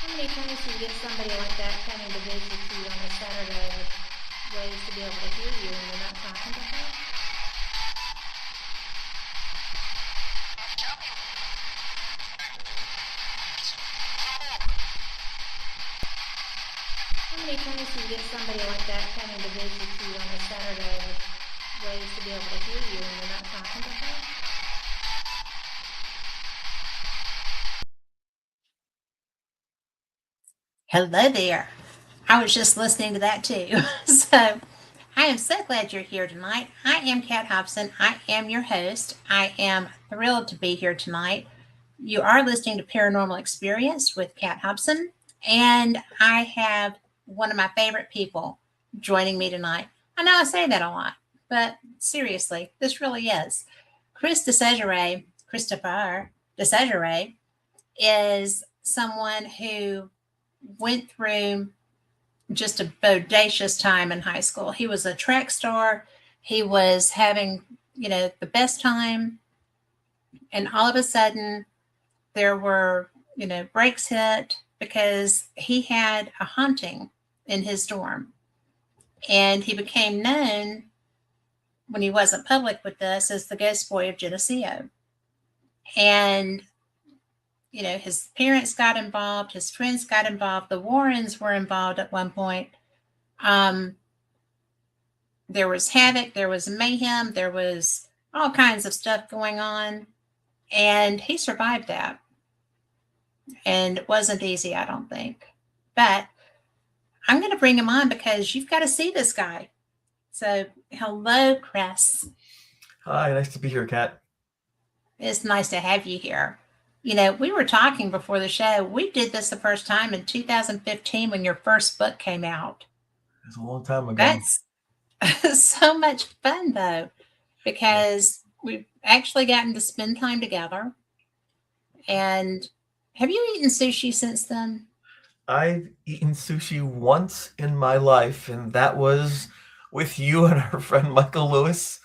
How many times do you get somebody like that coming to visit you on a Saturday with ways to be able to hear you and you're not talking to her? How many times do you get somebody like that coming to visit you on a Saturday with ways to be able to hear you and you're not talking to her? Hello there. I was just listening to that too. So I am so glad you're here tonight. I am Kat Hobson. I am your host. I am thrilled to be here tonight. You are listening to Paranormal Experience with Kat Hobson, and I have one of my favorite people joining me tonight. I know I say that a lot, but seriously, this really is. Christopher DeCesare, is someone who went through just a bodacious time in high school. He was a track star. He was having, the best time. And all of a sudden, there were, breaks hit because he had a haunting in his dorm. And he became known when he wasn't public with us as the ghost boy of Geneseo. And his parents got involved, his friends got involved, the Warrens were involved at one point. There was havoc, there was mayhem, there was all kinds of stuff going on, and he survived that. And it wasn't easy, I don't think. But I'm going to bring him on because you've got to see this guy. So, hello, Chris. Hi, nice to be here, Kat. It's nice to have you here. We were talking before the show. We did this the first time in 2015 when your first book came out. It's a long time ago. That's so much fun, though, because we've actually gotten to spend time together. And have you eaten sushi since then? I've eaten sushi once in my life, and that was with you and our friend Michael Lewis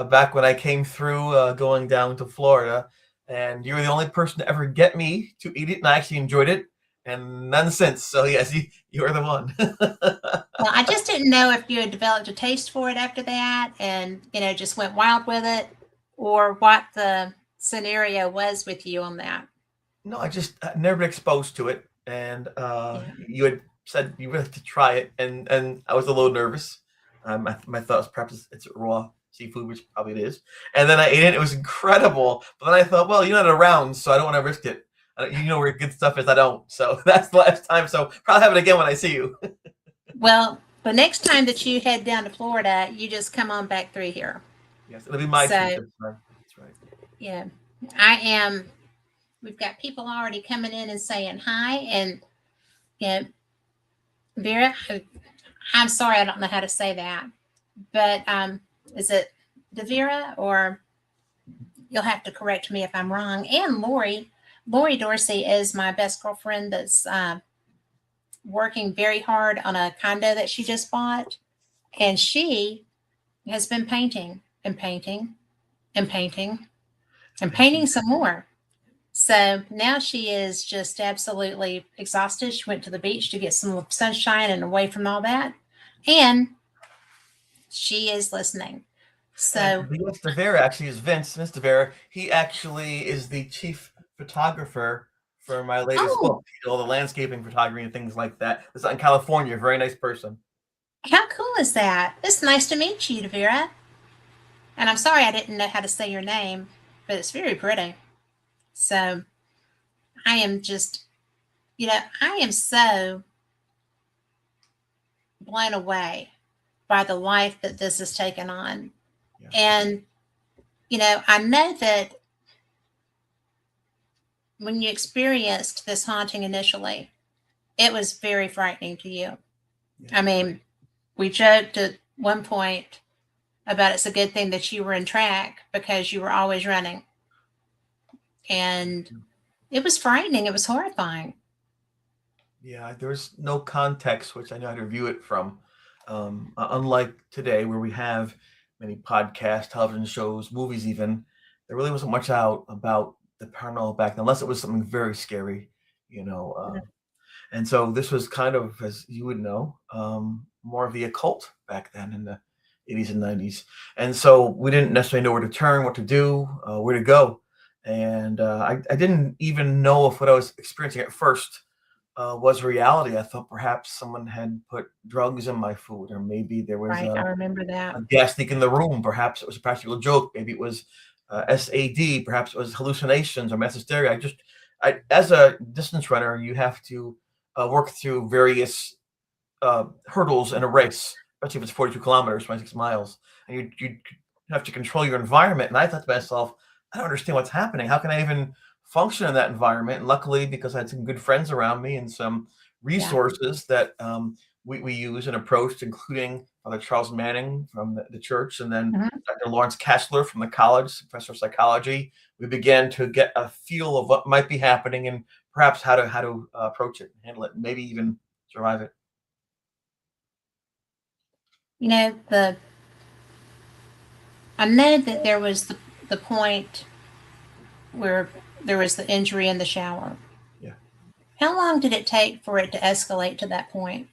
back when I came through going down to Florida. And you were the only person to ever get me to eat it, and I actually enjoyed it, and none since. So yes, you are the one. Well, I just didn't know if you had developed a taste for it after that and, just went wild with it, or what the scenario was with you on that. No, I just never been exposed to it, and Yeah. you had said you would have to try it, and I was a little nervous. My thought was perhaps it's raw seafood, which probably it is. And then I ate it; it was incredible. But then I thought, well, you're not around, so I don't want to risk it. You know where good stuff is, I don't. So that's the last time. So probably have it again when I see you. Well, the next time that you head down to Florida, you just come on back through here. Yes, it'll be my treat So, this time. That's right. yeah, I am. We've got people already coming in and saying hi. And, yeah, Vera, I'm sorry, I don't know how to say that. But is it Devera, or you'll have to correct me if I'm wrong? And Lori. Lori Dorsey is my best girlfriend that's working very hard on a condo that she just bought. And she has been painting and painting and painting and painting some more. So now she is just absolutely exhausted. She went to the beach to get some sunshine and away from all that. And she is listening. So, And Mr. Vera actually is Vince. Mr. Vera, he actually is the chief photographer for my latest oh, book. All the landscaping photography and things like that. It's out in California. Very nice person. how cool is that? It's nice to meet you, Devera. And I'm sorry I didn't know how to say your name, but it's very pretty. So I am just, I am so blown away by the life that this has taken on. Yeah. And, I know that when you experienced this haunting initially, it was very frightening to you. Yeah. I mean, we joked at one point about it's a good thing that you were in track because you were always running. And it was frightening. It was horrifying. Yeah, there's no context which I know how to view it from. Unlike today, where we have many podcasts, television shows, movies, even, there really wasn't much out about the paranormal back then, unless it was something very scary, you know. And so this was kind of, as you would know, more of the occult back then in the 80s and 90s. And so we didn't necessarily know where to turn, what to do, where to go. And I didn't even know if what I was experiencing at first was reality. I thought perhaps someone had put drugs in my food, or maybe there was Right. I remember that. a gas leak in the room. Perhaps it was a practical joke. Maybe it was SAD. Perhaps it was hallucinations or mass hysteria. As a distance runner, you have to work through various hurdles in a race, especially if it's 42 kilometers, 26 miles, and you have to control your environment. And I thought to myself, I don't understand what's happening. How can I even function in that environment? And luckily, because I had some good friends around me and some Yeah. resources that we use and approached, including Father Charles Manning from the church, and then Mhm. Dr. Lawrence Kessler from the college, professor of psychology. We began to get a feel of what might be happening and perhaps how to approach it, handle it, and maybe even survive it. You know, I know that there was the point where there was the injury in the shower. Yeah. How long did it take for it to escalate to that point?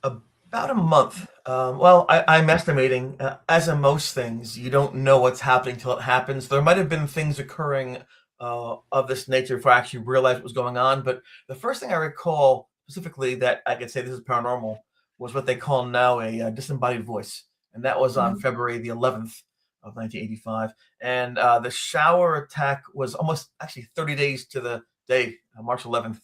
About a month. Well, I'm estimating, as in most things, you don't know what's happening till it happens. There might have been things occurring of this nature before I actually realized what was going on. But the first thing I recall specifically that I could say this is paranormal was what they call now a disembodied voice. And that was on Mhm. February the 11th of 1985. And the shower attack was almost actually 30 days to the day, March 11th,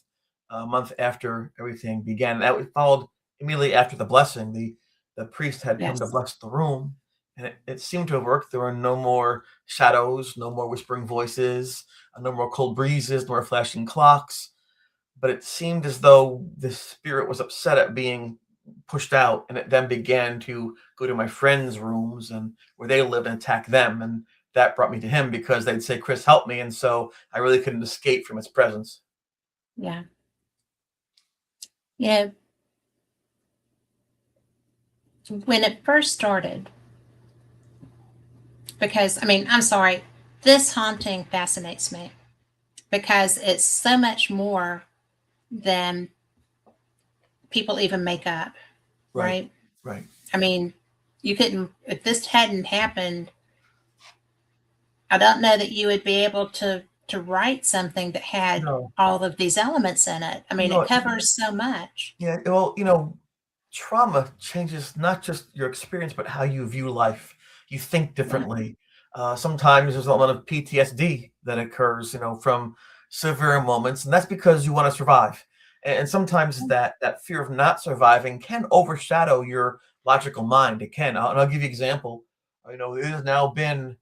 a month after everything began. That was followed immediately after the blessing. The priest had come to Yes. bless the room, and it seemed to have worked. There were no more shadows, no more whispering voices, no more cold breezes, no more flashing clocks. But it seemed as though the spirit was upset at being pushed out, and it then began to go to my friends' rooms and where they lived and attack them. And that brought me to him because they'd say, "Chris, help me." And so I really couldn't escape from its presence. Yeah. You know, when it first started, because I mean, I'm sorry, this haunting fascinates me because it's so much more than people even make up, Right, right? right. I mean, you couldn't, if this hadn't happened, I don't know that you would be able to write something that had No, all of these elements in it. I mean, it no. covers so much. Yeah, well, trauma changes not just your experience, but how you view life. You think Yeah. differently. Sometimes there's a lot of PTSD that occurs, from severe moments, and that's because you want to survive. And sometimes that fear of not surviving can overshadow your logical mind. It can. And I'll give you an example. It has now been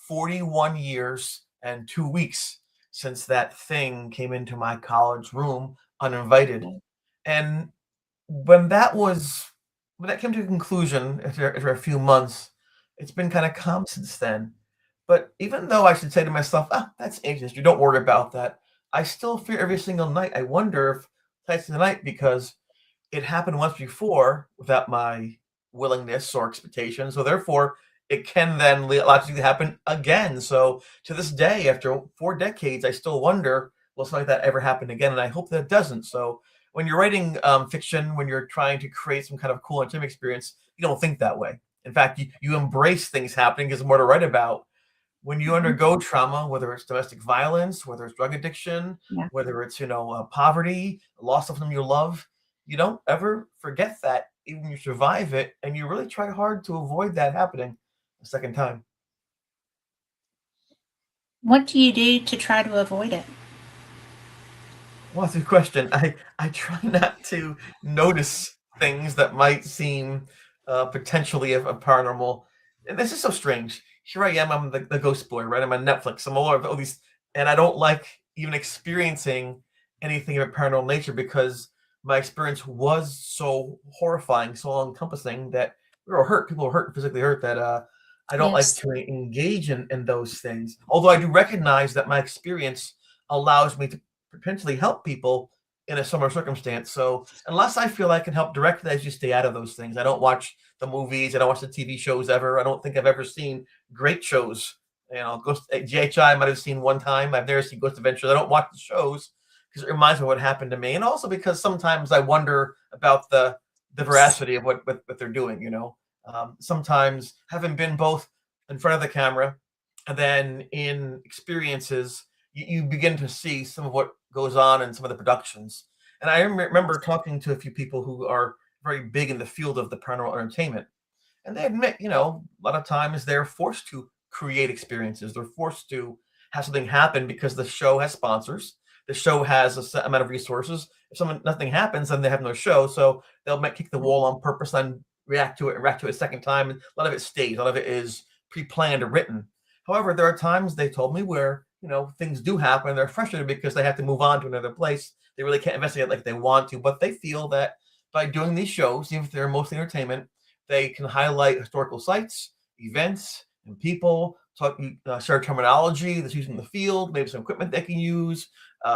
41 years and 2 weeks since that thing came into my college room uninvited. And when that was when that came to a conclusion after a few months, it's been kind of calm since then. But even though I should say to myself, that's ancient, you don't worry about that, I still fear every single night. I wonder if tonight's the night because it happened once before without my willingness or expectation. So therefore, it can then logically happen again. So to this day, after 4 decades, I still wonder, will something like that ever happen again? And I hope that it doesn't. So when you're writing fiction, when you're trying to create some kind of cool entertainment experience, you don't think that way. In fact, you embrace things happening because there's more to write about. When you Mhm. undergo trauma, whether it's domestic violence, whether it's drug addiction, Yeah. whether it's poverty, loss of something you love, you don't ever forget that. Even when you survive it, and you really try hard to avoid that happening a second time. What do you do to try to avoid it? Well, that's a good question. I try not to notice things that might seem potentially of paranormal. And this is so strange. Here I am. I'm the ghost boy, right? I'm on Netflix. I'm all over all these, and I don't like even experiencing anything of a paranormal nature because my experience was so horrifying, so all encompassing that we were hurt. People were hurt, physically hurt. That I don't like Yes. to engage in those things. Although I do recognize that my experience allows me to potentially help people in a similar circumstance. So unless I feel I can help directly, I just stay out of those things. I don't watch the movies. I don't watch the TV shows ever. I don't think I've ever seen great shows. Ghost GHI might have seen one time. I've never seen Ghost Adventures. I don't watch the shows because it reminds me of what happened to me, and also because sometimes I wonder about the veracity of what they're doing. Sometimes having been both in front of the camera and then in experiences, you begin to see some of what goes on in some of the productions. And I remember talking to a few people who are very big in the field of the paranormal entertainment, and they admit, a lot of times they're forced to create experiences. They're forced to have something happen because the show has sponsors. The show has a set amount of resources. If nothing happens, then they have no show. So they'll kick the wall on purpose and react to it a second time. And a lot of it stays. A lot of it is pre-planned or written. However, there are times, they told me, where things do happen. They're frustrated because they have to move on to another place. They really can't investigate like they want to, but they feel that by doing these shows, even if they're mostly entertainment, they can highlight historical sites, events, and people, share terminology that's used in the field, maybe some equipment they can use,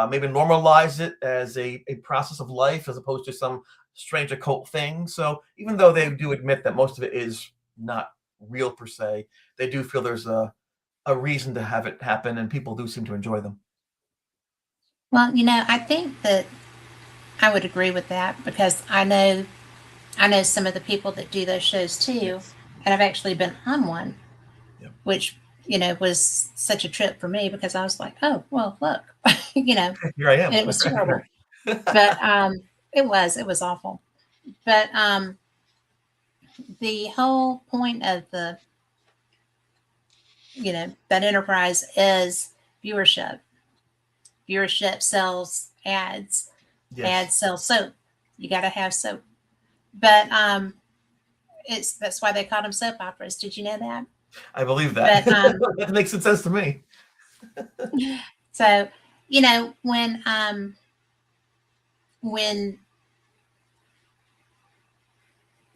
maybe normalize it as a process of life as opposed to some strange occult thing. So even though they do admit that most of it is not real per se, they do feel there's a reason to have it happen, and people do seem to enjoy them. Well, I think that I would agree with that, because I know some of the people that do those shows too, and I've actually been on one, which was such a trip for me, because I was like, oh well, look, Here I am. and it was terrible, but it was awful. But the whole point of the that enterprise is viewership. Viewership sells ads. Yes. Ads sell soap. You got to have soap. But that's why they called them soap operas. Did you know that? I believe that. But, that makes sense to me. So, when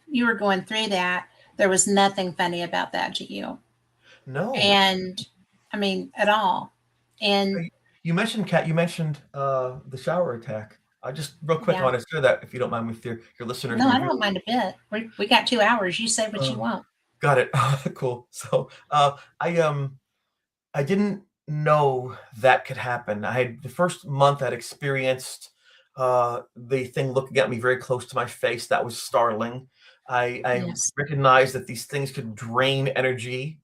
you were going through that, there was nothing funny about that to you. No. And I mean, at all. And you mentioned, Kat, the shower attack. I just real quick, I want to share that, if you don't mind, with your listeners. No, I don't mind a bit. We got 2 hours. You say what you want. Got it. Cool. So I didn't know that could happen. I had the first month I'd experienced the thing looking at me very close to my face. That was startling. I recognized that these things could drain energy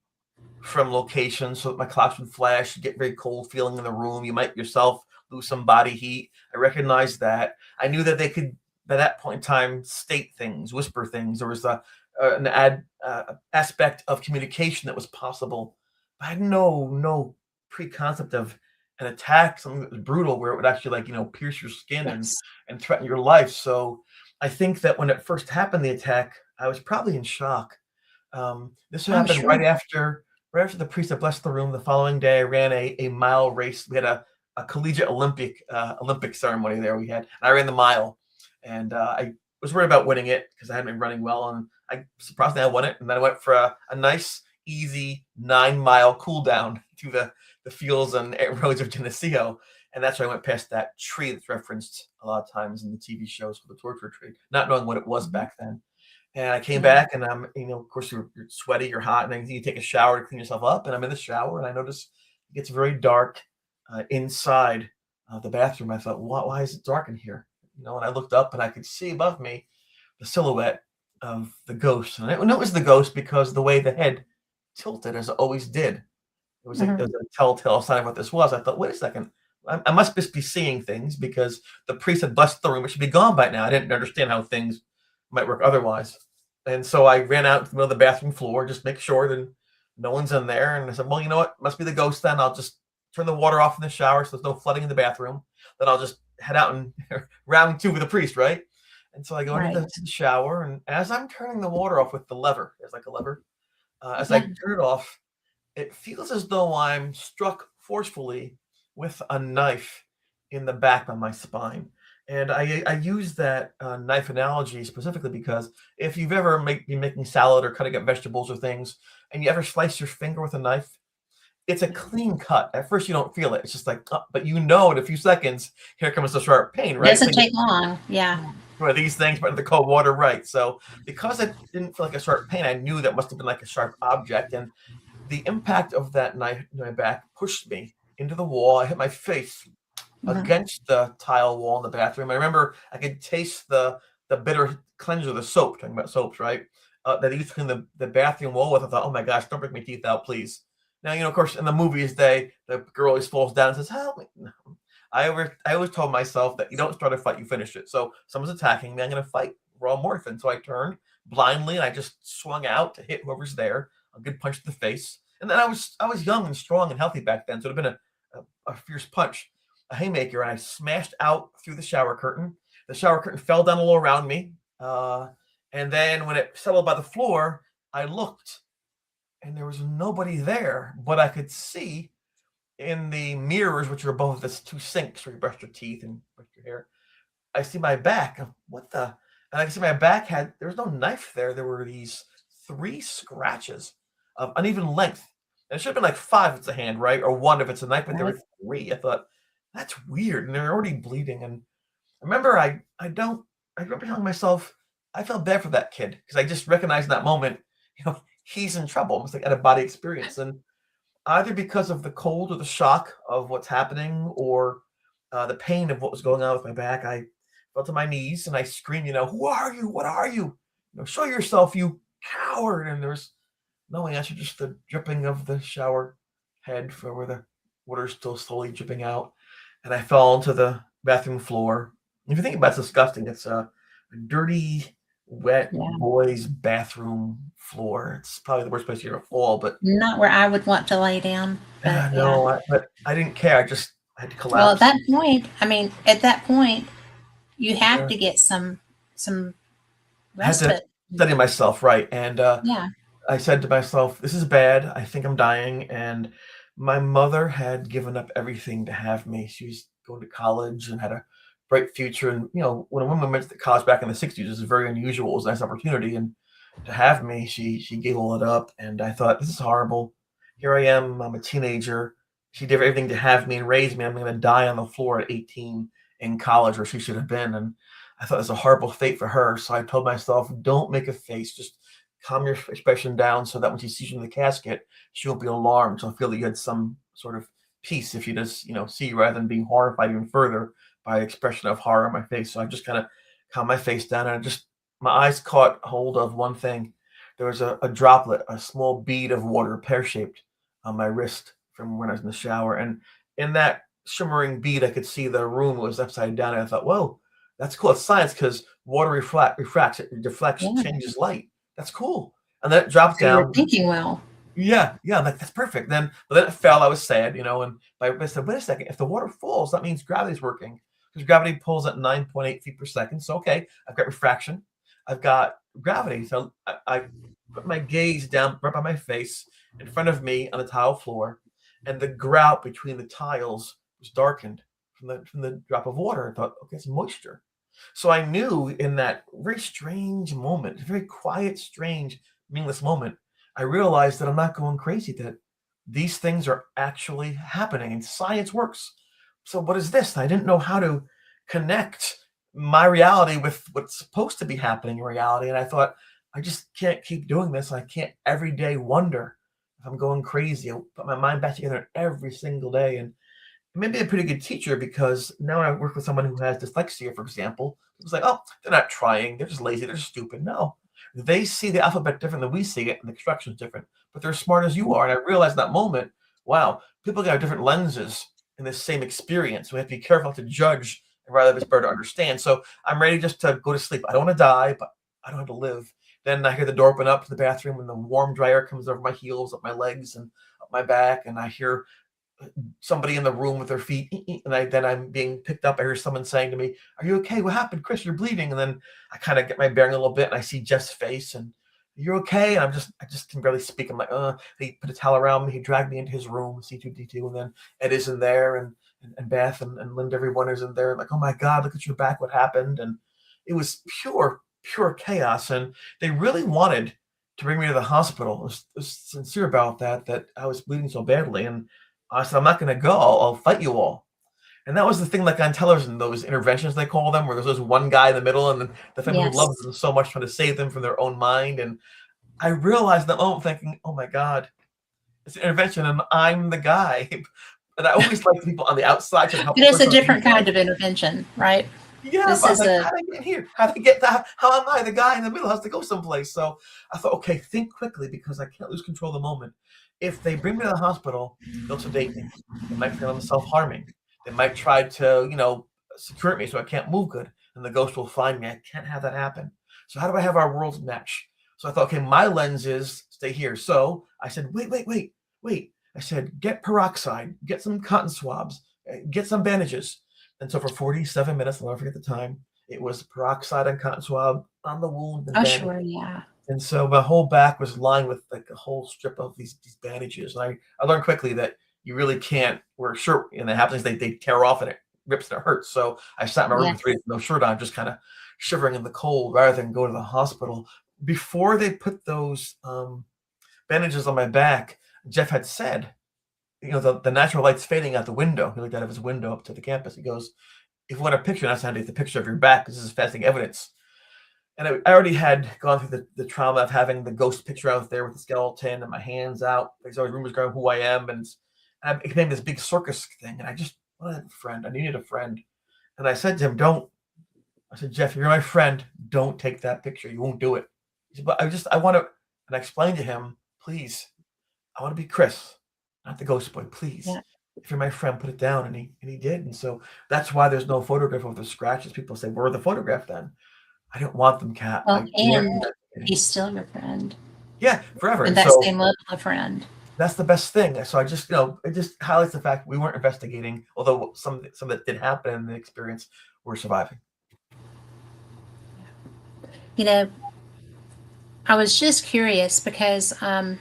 from locations, so that my clocks would flash, get very cold feeling in the room. You might yourself lose some body heat. I recognized that. I knew that they could, by that point in time, state things, whisper things. There was an aspect of communication that was possible. I had no pre-concept of an attack, something that was brutal, where it would actually pierce your skin and threaten your life. So I think that when it first happened, the attack, I was probably in shock. This happened right after the priest had blessed the room. The following day, I ran a mile race. We had a collegiate Olympic ceremony there. I ran the mile, and I was worried about winning it because I hadn't been running well, and I surprisingly I won it. And then I went for a nice, easy 9-mile cool down through the fields and roads of Geneseo. And that's why I went past that tree that's referenced a lot of times in the TV shows for the torture tree, not knowing what it was back then. And I came back, and I'm, of course, you're sweaty, you're hot, and then you take a shower to clean yourself up. And I'm in the shower, and I notice it gets very dark inside the bathroom. I thought, why is it dark in here? And I looked up, and I could see above me the silhouette of the ghost. And I knew it was the ghost because the way the head tilted, as it always did. It was a telltale sign of what this was. I thought, wait a second. I must just be seeing things, because the priest had blessed the room. It should be gone by now. I didn't understand how things might work otherwise. And so I ran out to the middle of the bathroom floor, just make sure that no one's in there. And I said, well, you know what? Must be the ghost then. I'll just turn the water off in the shower so there's no flooding in the bathroom. Then I'll just head out and round 2 with the priest, right? And so I go into the shower, and as I'm turning the water off with the lever, there's like a lever, as I turn it off, it feels as though I'm struck forcefully with a knife in the back of my spine. And I use that knife analogy specifically because if you've ever been making salad or cutting up vegetables or things, and you ever slice your finger with a knife, it's a clean cut. At first, you don't feel it. It's just like, but in a few seconds, here comes the sharp pain, right? It doesn't take long. Yeah. For these things, but in the cold water, right? So because it didn't feel like a sharp pain, I knew that must have been like a sharp object. And the impact of that knife in my back pushed me into the wall. I hit my face Mhm. against the tile wall in the bathroom. I remember I could taste the bitter cleanser, the soap, talking about soaps, right? That they used to clean the bathroom wall with. I thought, oh my gosh, don't break my teeth out, please. Now, of course, in the movies, the girl always falls down and says, help me. No. I always told myself that you don't start a fight, you finish it. So someone's attacking me, I'm going to fight. We're all morphin. So I turned blindly and I just swung out to hit whoever's there, a good punch to the face. And then I was young and strong and healthy back then, so it'd have been a fierce punch, a haymaker, and I smashed out through the shower curtain. The shower curtain fell down a little around me, and then when it settled by the floor, I looked, and there was nobody there, but I could see in the mirrors, which are above the two sinks where you brush your teeth and brush your hair. I see my back. What the? And I can see my back there was no knife there. There were these 3 scratches of uneven length. And it should have been like 5 if it's a hand, right? Or 1 if it's a knife, but there Right. were 3. I thought, that's weird. And they're already bleeding. And I remember I remember telling myself, I felt bad for that kid because I just recognized in that moment, he's in trouble. It was like out of body experience. And either because of the cold or the shock of what's happening or the pain of what was going on with my back, I fell to my knees and I screamed, who are you? What are you? Show yourself, you coward. And there was no answer, just the dripping of the shower head for where the water's still slowly dripping out. And I fell onto the bathroom floor. If you think about it, it's disgusting. It's a dirty, wet Yeah. boy's bathroom floor. It's probably the worst place you ever fall, but Not where I would want to lay down. But yeah. no, but I didn't care. I had to collapse. Well, at that point, you have to get some I had to respite. study myself, right? And Yeah. I said to myself, this is bad. I think I'm dying. And my mother had given up everything to have me. She was going to college and had a bright future. And, when a woman went to college back in the 60s, it was very unusual. It was a nice opportunity. And to have me, she gave all it up. And I thought, this is horrible. Here I am. I'm a teenager. She did everything to have me and raise me. I'm going to die on the floor at 18 in college where she should have been. And I thought it was a horrible fate for her. So I told myself, don't make a face. Just calm your expression down so that when she sees you in the casket, she won't be alarmed. She'll feel that you had some sort of peace if you just, see you rather than being horrified even further by expression of horror on my face. So I just kind of calmed my face down and my eyes caught hold of one thing. There was a droplet, a small bead of water, pear-shaped, on my wrist from when I was in the shower. And in that shimmering bead, I could see the room was upside down. And I thought, whoa, that's cool. It's science because water refracts, it deflects, Yeah. changes light. That's cool. And then it dropped So you were down. thinking well. Yeah, that's perfect. But then it fell. I was sad, and I said, wait a second. If the water falls, that means gravity's working because gravity pulls at 9.8 feet per second. So okay, I've got refraction, I've got gravity. So I put my gaze down right by my face in front of me on the tile floor, and the grout between the tiles was darkened from the drop of water. I thought, okay, it's moisture. So I knew in that very strange moment, very quiet, strange, meaningless moment, I realized that I'm not going crazy, that these things are actually happening and science works. So what is this? I didn't know how to connect my reality with what's supposed to be happening in reality. And I thought, I just can't keep doing this. I can't every day wonder if I'm going crazy. I'll put my mind back together every single day. And it may be a pretty good teacher because now when I work with someone who has dyslexia, for example, it's like, oh, they're not trying. They're just lazy. They're just stupid. No, they see the alphabet different than we see it and the construction is different, but they're as smart as you are. And I realized in that moment, wow, people got different lenses in this same experience. We have to be careful to judge and rather it's better to understand. So I'm ready just to go to sleep. I don't want to die, but I don't have to live. Then I hear the door open up to the bathroom and the warm dry air comes over my heels, up my legs and up my back. And I hear somebody in the room with their feet, and then I'm being picked up. I hear someone saying to me, "Are you okay? What happened, Chris? You're bleeding." And then I kind of get my bearing a little bit, and I see Jeff's face, and "You're okay?" And I just can barely speak. I'm like, He put a towel around me. He dragged me into his room, C2D2, and then Ed is in there, and Beth and Linda, everyone is in there. Like, oh my God, look at your back. What happened? And it was pure chaos. And they really wanted to bring me to the hospital. I was sincere about that I was bleeding so badly, and I said, I'm not going to go. I'll fight you all. And that was the thing, like on television, those interventions they call them, where there's one guy in the middle and then the family who loves them so much trying to save them from their own mind. And I realized that moment thinking, oh my God, it's an intervention and I'm the guy. And I always like people on the outside to help. It is a different kind of intervention, right? Yeah, This but I was is like, a how did I get here? How did I get that? How am I the guy in the middle? Has to go someplace. So I thought, okay, think quickly because I can't lose control of the moment. If they bring me to the hospital, they'll sedate me. They might feel I'm self-harming. They might try to, secure me so I can't move good, and the ghost will find me. I can't have that happen. So how do I have our worlds match? So I thought, okay, my lens is stay here. So I said, wait. I said, get peroxide, get some cotton swabs, get some bandages. And so for 47 minutes, I'll never forget the time, it was peroxide and cotton swab on the wound and oh bandage. sure, yeah. And so my whole back was lined with like a whole strip of these bandages. And I learned quickly that you really can't wear a shirt. And it happens, they tear off and it rips and it hurts. So I sat in my room Yes. for 3 days with no shirt on, just kind of shivering in the cold rather than go to the hospital. Before they put those bandages on my back, Jeff had said, the natural light's fading out the window. He looked out of his window up to the campus. He goes, if you want a picture, that's how to get the picture of your back. This is fascinating evidence. And I already had gone through the trauma of having the ghost picture out there with the skeleton and my hands out. There's always rumors going who I am. And it became this big circus thing. And I just wanted a friend. I needed a friend. And I said to him, I said, Jeff, you're my friend. Don't take that picture. You won't do it. He said, but I want to. And I explained to him, please, I want to be Chris, not the ghost boy, please. Yeah. If you're my friend, put it down. And he did. And so that's why there's no photograph of the scratches. People say, where's the photograph then? I didn't want them, Kat. Well, and he's still your friend. Yeah, forever. And that same level of friend. That's the best thing. So I just, it just highlights the fact we weren't investigating, although some that did happen in the experience, we're surviving. I was just curious because how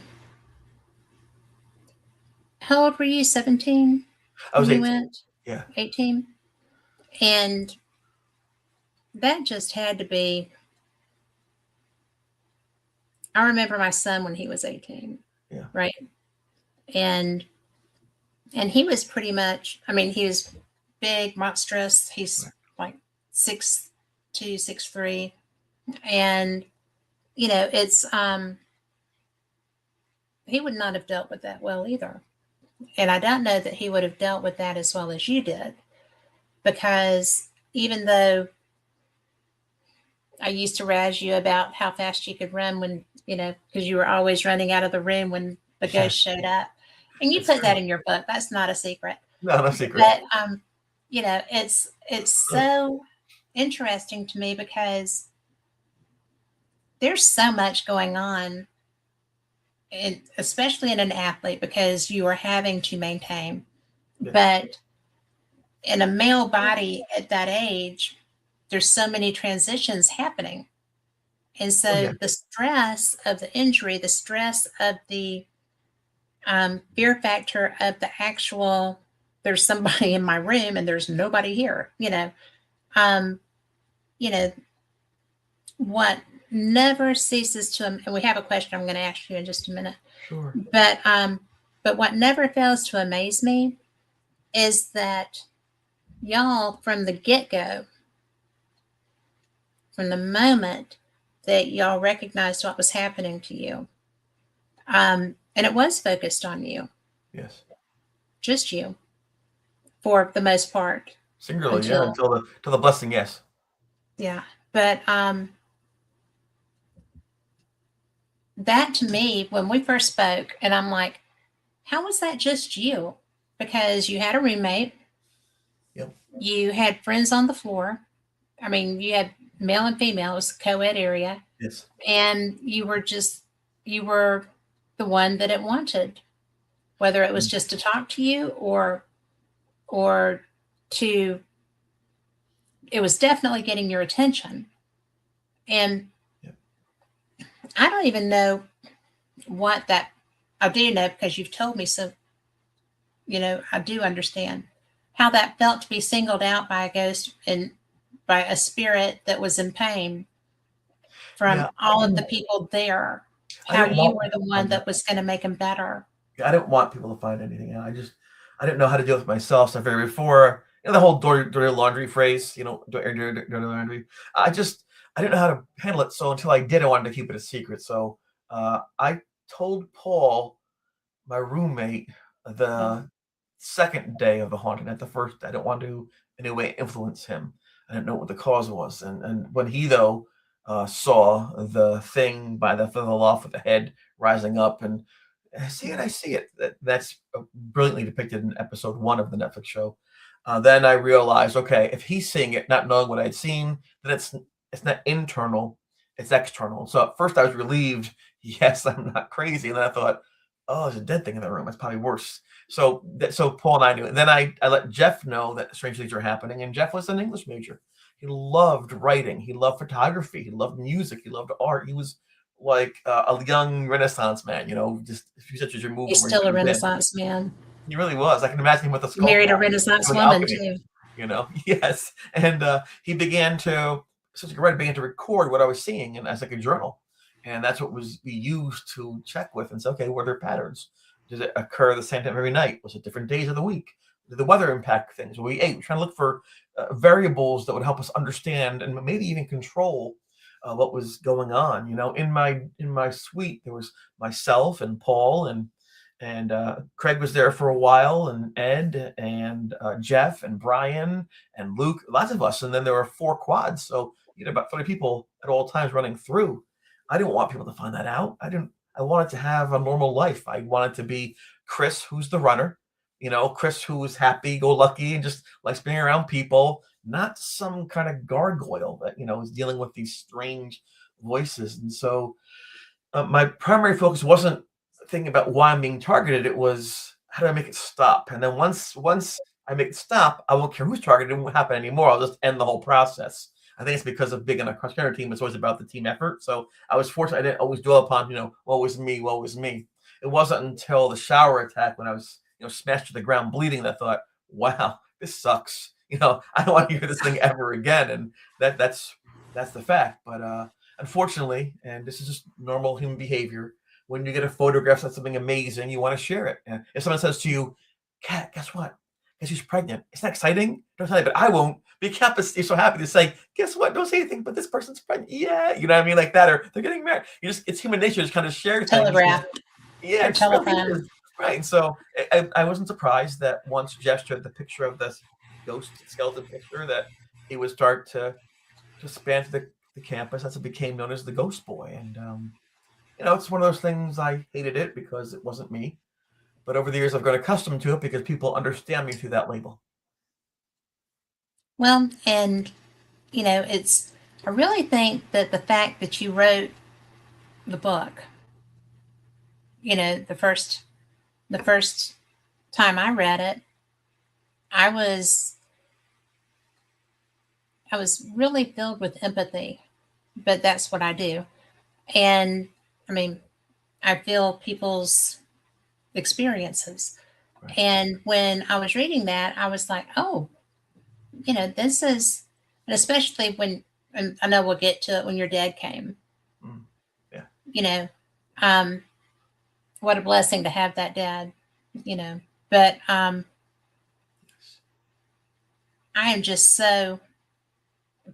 old were you? 17? I was 18. Went? Yeah. 18? And that just had to be. I remember my son when he was 18. Yeah. Right. And he was pretty much, he was big, monstrous. He's like 6'2", 6'3". And, it's, he would not have dealt with that well either. And I don't know that he would have dealt with that as well as you did, because even though I used to razz you about how fast you could run when, because you were always running out of the room when the ghost showed up. And you put that in your book. That's not a secret. No, not a secret. But, it's so interesting to me because there's so much going on, especially in an athlete, because you are having to maintain. Yeah. But in a male body at that age, there's so many transitions happening. And so the stress of the injury, the stress of the fear factor of the actual, there's somebody in my room and there's nobody here, what never ceases to, and we have a question I'm going to ask you in just a minute. Sure. But what never fails to amaze me is that y'all from the get-go, from the moment that y'all recognized what was happening to you, and it was focused on you. Yes. Just you, for the most part. Singularly, until the blessing, yes. Yeah, but that to me, when we first spoke, and I'm like, how was that just you? Because you had a roommate. Yep. You had friends on the floor. You had male and female. It was a co-ed area. Yes. And you were the one that it wanted, whether it was just to talk to you or to, it was definitely getting your attention. And I don't even know what that, I do know because you've told me, so, I do understand how that felt to be singled out by a ghost and by a spirit that was in pain from all of the people there. How you were the one that was going to make them better. I didn't want people to find anything out. I didn't know how to deal with myself. So before, the whole dirty laundry phrase, dirty laundry. I didn't know how to handle it. So until I did, I wanted to keep it a secret. So I told Paul, my roommate, the second day of the haunting, not the first day. I didn't want to in any way influence him. I didn't know what the cause was. And when he, though, saw the thing by the loft with the head rising up, and I see it. That's brilliantly depicted in episode 1 of the Netflix show. Then I realized, okay, if he's seeing it, not knowing what I'd seen, then it's not internal, it's external. So at first I was relieved, yes, I'm not crazy. And then I thought, oh, there's a dead thing in the room. It's probably worse. So Paul and I knew. And then I let Jeff know that strange things are happening. And Jeff was an English major. He loved writing. He loved photography. He loved music. He loved art. He was like a young Renaissance man, just if you such as your movie. He's still a Renaissance man. He really was. I can imagine him with a skull. Married a Renaissance woman too. Yes. And he began to, such a writer, began to record what I was seeing and as like a journal. And that's what we used to check with and say, okay, were there patterns? Did it occur the same time every night? Was it different days of the week? Did the weather impact things? We ate. We're trying to look for variables that would help us understand and maybe even control what was going on. In my suite, there was myself and Paul and Craig was there for a while, and Ed and Jeff and Brian and Luke, lots of us. And then there were 4 quads. So about 30 people at all times running through. I didn't want people to find that out. I wanted to have a normal life. I wanted to be Chris, who's the runner, Chris, who was happy, go lucky, and just likes being around people, not some kind of gargoyle that, is dealing with these strange voices. And so my primary focus wasn't thinking about why I'm being targeted. It was, how do I make it stop? And then once I make it stop, I won't care who's targeted. It won't happen anymore. I'll just end the whole process. I think it's because of being in a cross-country team. It's always about the team effort. So I was fortunate. I didn't always dwell upon, woe was me, woe was me. It wasn't until the shower attack when I was, smashed to the ground bleeding that I thought, wow, this sucks. I don't want to hear this thing ever again. And that's the fact. But unfortunately, and this is just normal human behavior, when you get a photograph that's something amazing, you want to share it. And if someone says to you, Kat, guess what? Guess she's pregnant. It's not exciting. Don't tell you, but I won't. Be is so happy to say, guess what? Don't say anything, but this person's pregnant. Yeah, you know what I mean, like that, or they're getting married. It's human nature to just kind of share telegraph. Yeah, telephone. Right. So I wasn't surprised that once Jeff showed the picture of this ghost skeleton picture, that he would start to span to the campus. That's what became known as the Ghost Boy. And it's one of those things. I hated it because it wasn't me, but over the years I've grown accustomed to it because people understand me through that label. Well, and, I really think that the fact that you wrote the book, the first time I read it, I was really filled with empathy, but that's what I do. And I feel people's experiences. Right. And when I was reading that, I was like, oh, this is, and especially when, and I know we'll get to it when your dad came. Yeah. What a blessing to have that dad, but I am just so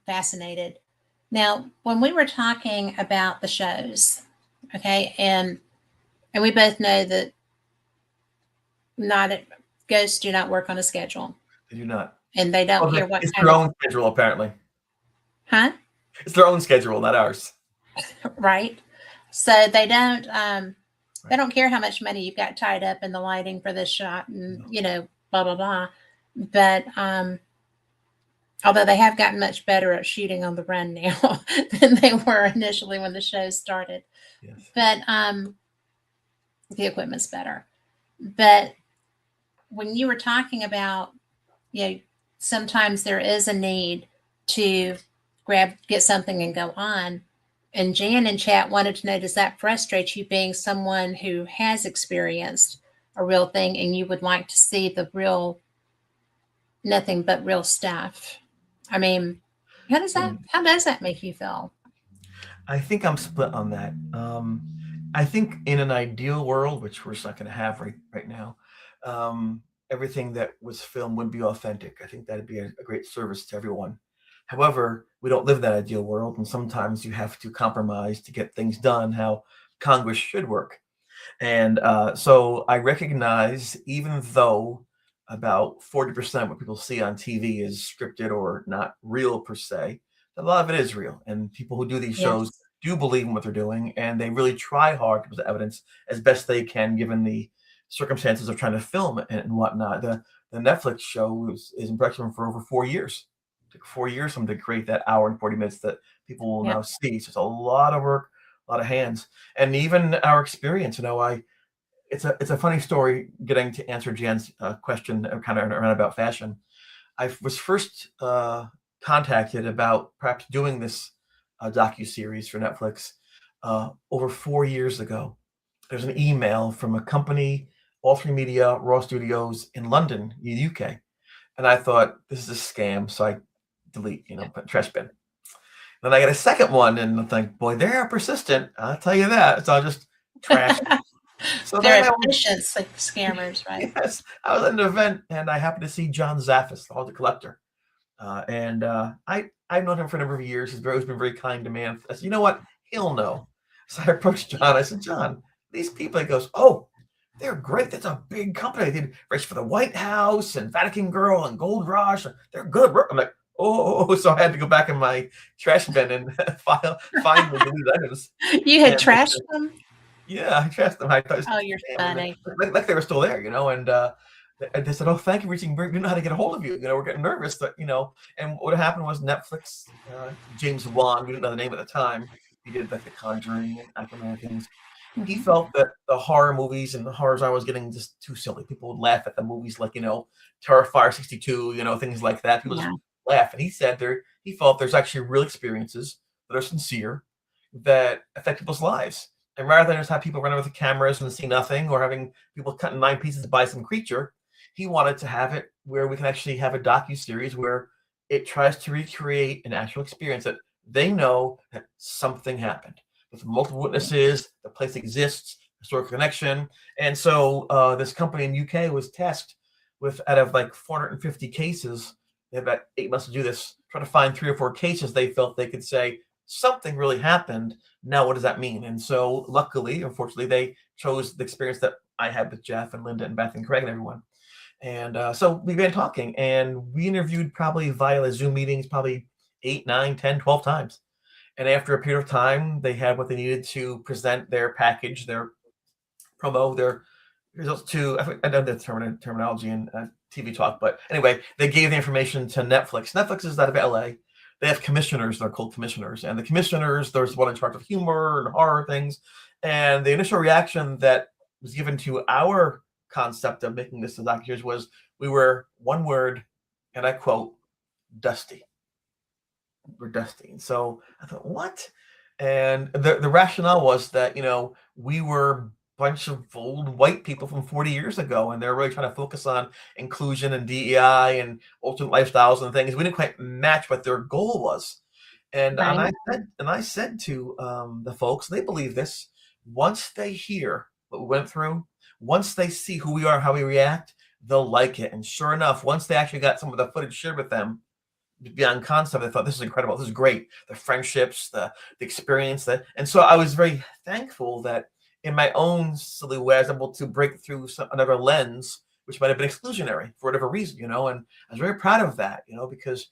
fascinated. Now, when we were talking about the shows, okay, and we both know that ghosts do not work on a schedule. They do not. And they don't hear what it's their own schedule, apparently. Huh? It's their own schedule, not ours. Right. So they don't they don't care how much money you've got tied up in the lighting for this shot and blah blah blah. But although they have gotten much better at shooting on the run now than they were initially when the show started. Yes. But the equipment's better. But when you were talking about, sometimes there is a need to get something and go on. And Jan in chat wanted to know, does that frustrate you, being someone who has experienced a real thing and you would like to see the real, nothing but real stuff? How does that make you feel? I think I'm split on that. I think in an ideal world, which we're just not going to have right now, everything that was filmed would be authentic. I think that'd be a great service to everyone. However, we don't live in that ideal world, and sometimes you have to compromise to get things done how Congress should work. And so I recognize, even though about 40% what people see on TV is scripted or not real per se. A lot of it is real, and people who do these shows Yes. do believe in what they're doing, and they really try hard to present evidence as best they can, given the circumstances of trying to film and whatnot. The Netflix show is in production for over 4 years. It took 4 years for them to create that hour and 40 minutes that people will Yeah. now see. So it's a lot of work, a lot of hands, and even our experience. It's a funny story. Getting to answer Jan's question, kind of around about fashion. I was first contacted about perhaps doing this docu series for Netflix over 4 years ago. There's an email from a company, All Three Media, Raw Studios in London, UK, and I thought this is a scam, so I delete, put in trash bin. Then I get a second one, and I think, boy, they're persistent. I'll tell you that. So I just trash. So They're then efficient scammers, right? yes, I was at an event, and I happened to see John Zaffis, the Haunted Collector. I've known him for a number of years. He's always been very kind to me. I said, you know what? He'll know. So I approached John. I said, John, these people. He goes, oh, they're great. That's a big company. They did race for the White House and Vatican Girl and Gold Rush. They're good. I'm like, oh. So I had to go back in my trash bin and find the deleted items. You had And trashed them? yeah, I trashed them. I thought, Oh, you're funny. like they were still there, and they said, "Oh, thank you for reaching. We didn't know how to get a hold of you. We're getting nervous, but." And what happened was Netflix, James Wan, we didn't know the name at the time. He did like The Conjuring and Aquaman things. He felt that the horror movies and the horrors I was getting just too silly. People would laugh at the movies like Terrifier 62, things like that. People just laugh, and he said he felt there's actually real experiences that are sincere that affect people's lives. And rather than just have people run over with the cameras and see nothing, or having people cut in 9 pieces by some creature, he wanted to have it where we can actually have a docu-series where it tries to recreate an actual experience that they know that something happened. With multiple witnesses, the place exists, historical connection. And so this company in UK was tasked with, out of like 450 cases, they had about 8 months to do this, try to find 3 or 4 cases they felt they could say, something really happened. Now, what does that mean? And so luckily, unfortunately, they chose the experience that I had with Jeff and Linda and Beth and Craig and everyone. And so we began talking, and we interviewed probably via Zoom meetings, probably 8, 9, 10, 12 times. And after a period of time, they had what they needed to present their package, their promo, their results to, I don't know the terminology in TV talk, but anyway, they gave the information to Netflix. Netflix is out of LA. They have commissioners, they're called commissioners. And the commissioners, there's one in charge of humor and horror things. And the initial reaction that was given to our concept of making this a docuseries was we were, one word, and I quote, dusty. We're dusty. And so I thought, what? And the rationale was that, we were bunch of old white people from 40 years ago, and they're really trying to focus on inclusion and DEI and alternate lifestyles and things. We didn't quite match what their goal was. And Right. I said to the folks, they believe this, once they hear what we went through, once they see who we are, how we react, they'll like it. And sure enough, once they actually got some of the footage shared with them beyond concept, they thought, this is incredible, this is great. The friendships, the experience, and so I was very thankful that in my own silly way, I was able to break through another lens, which might have been exclusionary for whatever reason, and I was very proud of that, because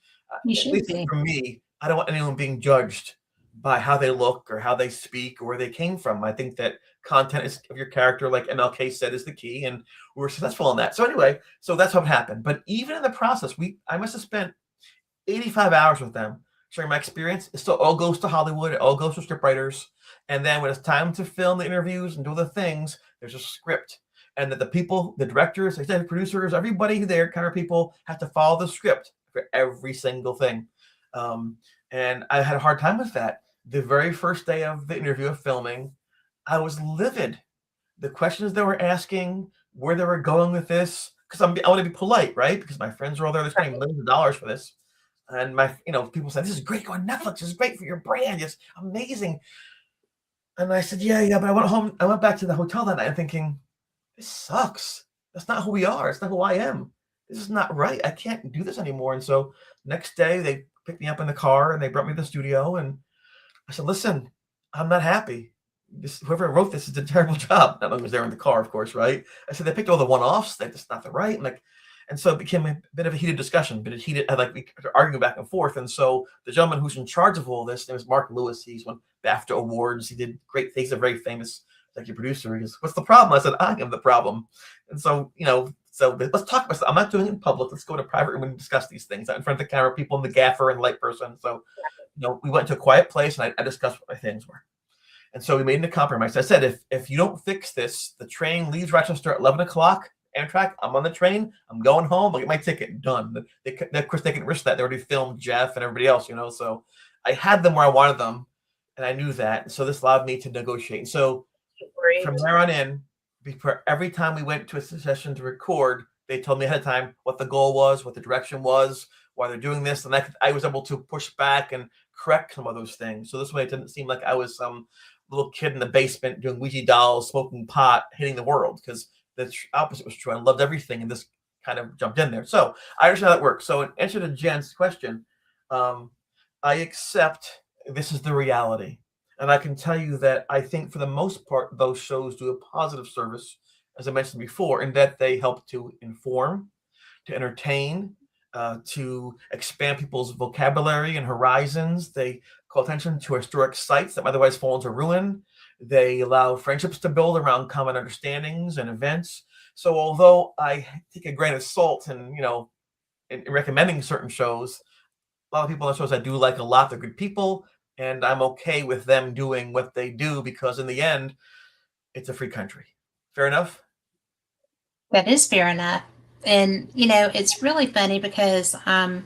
You at should least be. for me, I don't want anyone being judged by how they look or how they speak or where they came from. I think that content of your character, like MLK said, is the key, and we were successful in that. So anyway, so that's what happened. But even in the process, I must have spent 85 hours with them sharing my experience. It still all goes to Hollywood. It all goes to scriptwriters. And then when it's time to film the interviews and do the things, there's a script. And that the people, the directors, executive producers, everybody there, kind of people, have to follow the script for every single thing. And I had a hard time with that. The very first day of the interview of filming, I was livid. The questions they were asking, where they were going with this, because I want to be polite, right? Because my friends are all there, they're spending millions of dollars for this. And people said, this is great, go on Netflix, this is great for your brand, it's amazing. And I said, yeah, but I went back to the hotel that night thinking, this sucks. That's not who we are. It's not who I am. This is not right. I can't do this anymore. And so next day they picked me up in the car and they brought me to the studio. And I said, listen, I'm not happy. Whoever wrote this did a terrible job. Not only was there in the car, of course, right? I said, they picked all the one-offs. That's not the right. And so it became a bit of a heated discussion, but it heated, like we were arguing back and forth. And so the gentleman who's in charge of all this, his name is Mark Lewis. He's won BAFTA awards. He did great things. He's a very famous executive producer. He goes, "What's the problem?" I said, "I am the problem." And so, so let's talk about stuff. I'm not doing it in public. Let's go in a private room and discuss these things, not in front of the camera, people, and the gaffer and light person. So, we went to a quiet place and I discussed what my things were. And so we made a compromise. I said, if you don't fix this, the train leaves Rochester at 11 o'clock, Amtrak, I'm on the train, I'm going home, I'll get my ticket, done. Of course, they can risk that. They already filmed Jeff and everybody else, so I had them where I wanted them, and I knew that. So this allowed me to negotiate. And so from there on in, before every time we went to a session to record, they told me ahead of time what the goal was, what the direction was, why they're doing this, and I was able to push back and correct some of those things. So this way it didn't seem like I was some little kid in the basement doing Ouija dolls, smoking pot, hitting the world, because the opposite was true. I loved everything, and this kind of jumped in there. So I understand how that works. So in answer to Jen's question, I accept this is the reality. And I can tell you that I think for the most part, those shows do a positive service, as I mentioned before, in that they help to inform, to entertain, to expand people's vocabulary and horizons. They call attention to historic sites that otherwise fall into ruin. They allow friendships to build around common understandings and events. So although I take a grain of salt in recommending certain shows, a lot of people on the shows I do like a lot. They're good people, and I'm okay with them doing what they do because in the end, it's a free country. Fair enough? That is fair enough. And, it's really funny because I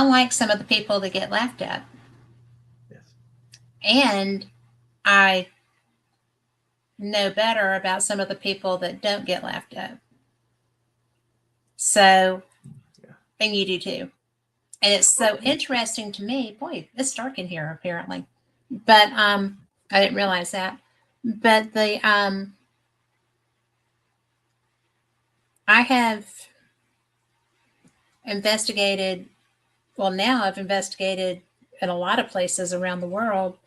like some of the people that get laughed at. Yes. And I know better about some of the people that don't get laughed at. So, Yeah. And you do too. And it's so interesting to me. Boy, it's dark in here apparently. But I didn't realize that. But I have investigated, now I've investigated in a lot of places around the world,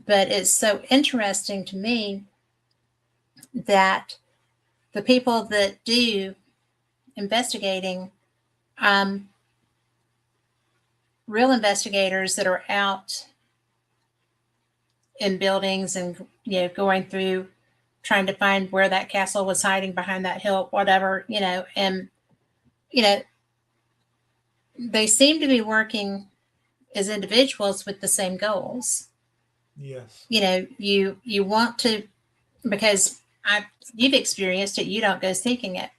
but it's so interesting to me that the people that do investigating, real investigators that are out in buildings and, going through trying to find where that castle was hiding behind that hill, whatever, and, they seem to be working as individuals with the same goals. Yes. You want to, because you've experienced it, you don't go seeking it.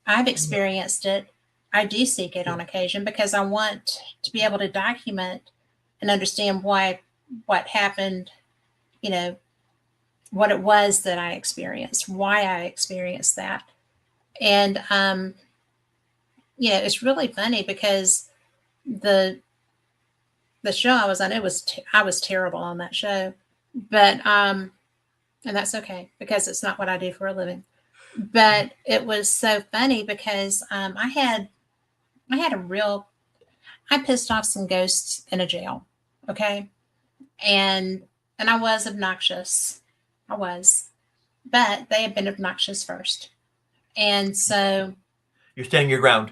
I've experienced it. I do seek it on occasion because I want to be able to document and understand what happened, what it was that I experienced, why I experienced that. And, it's really funny because the show I was on, I was terrible on that show, but, and that's okay because it's not what I do for a living, but it was so funny because, I pissed off some ghosts in a jail. Okay. And I was obnoxious. But they had been obnoxious first. And so you're standing your ground.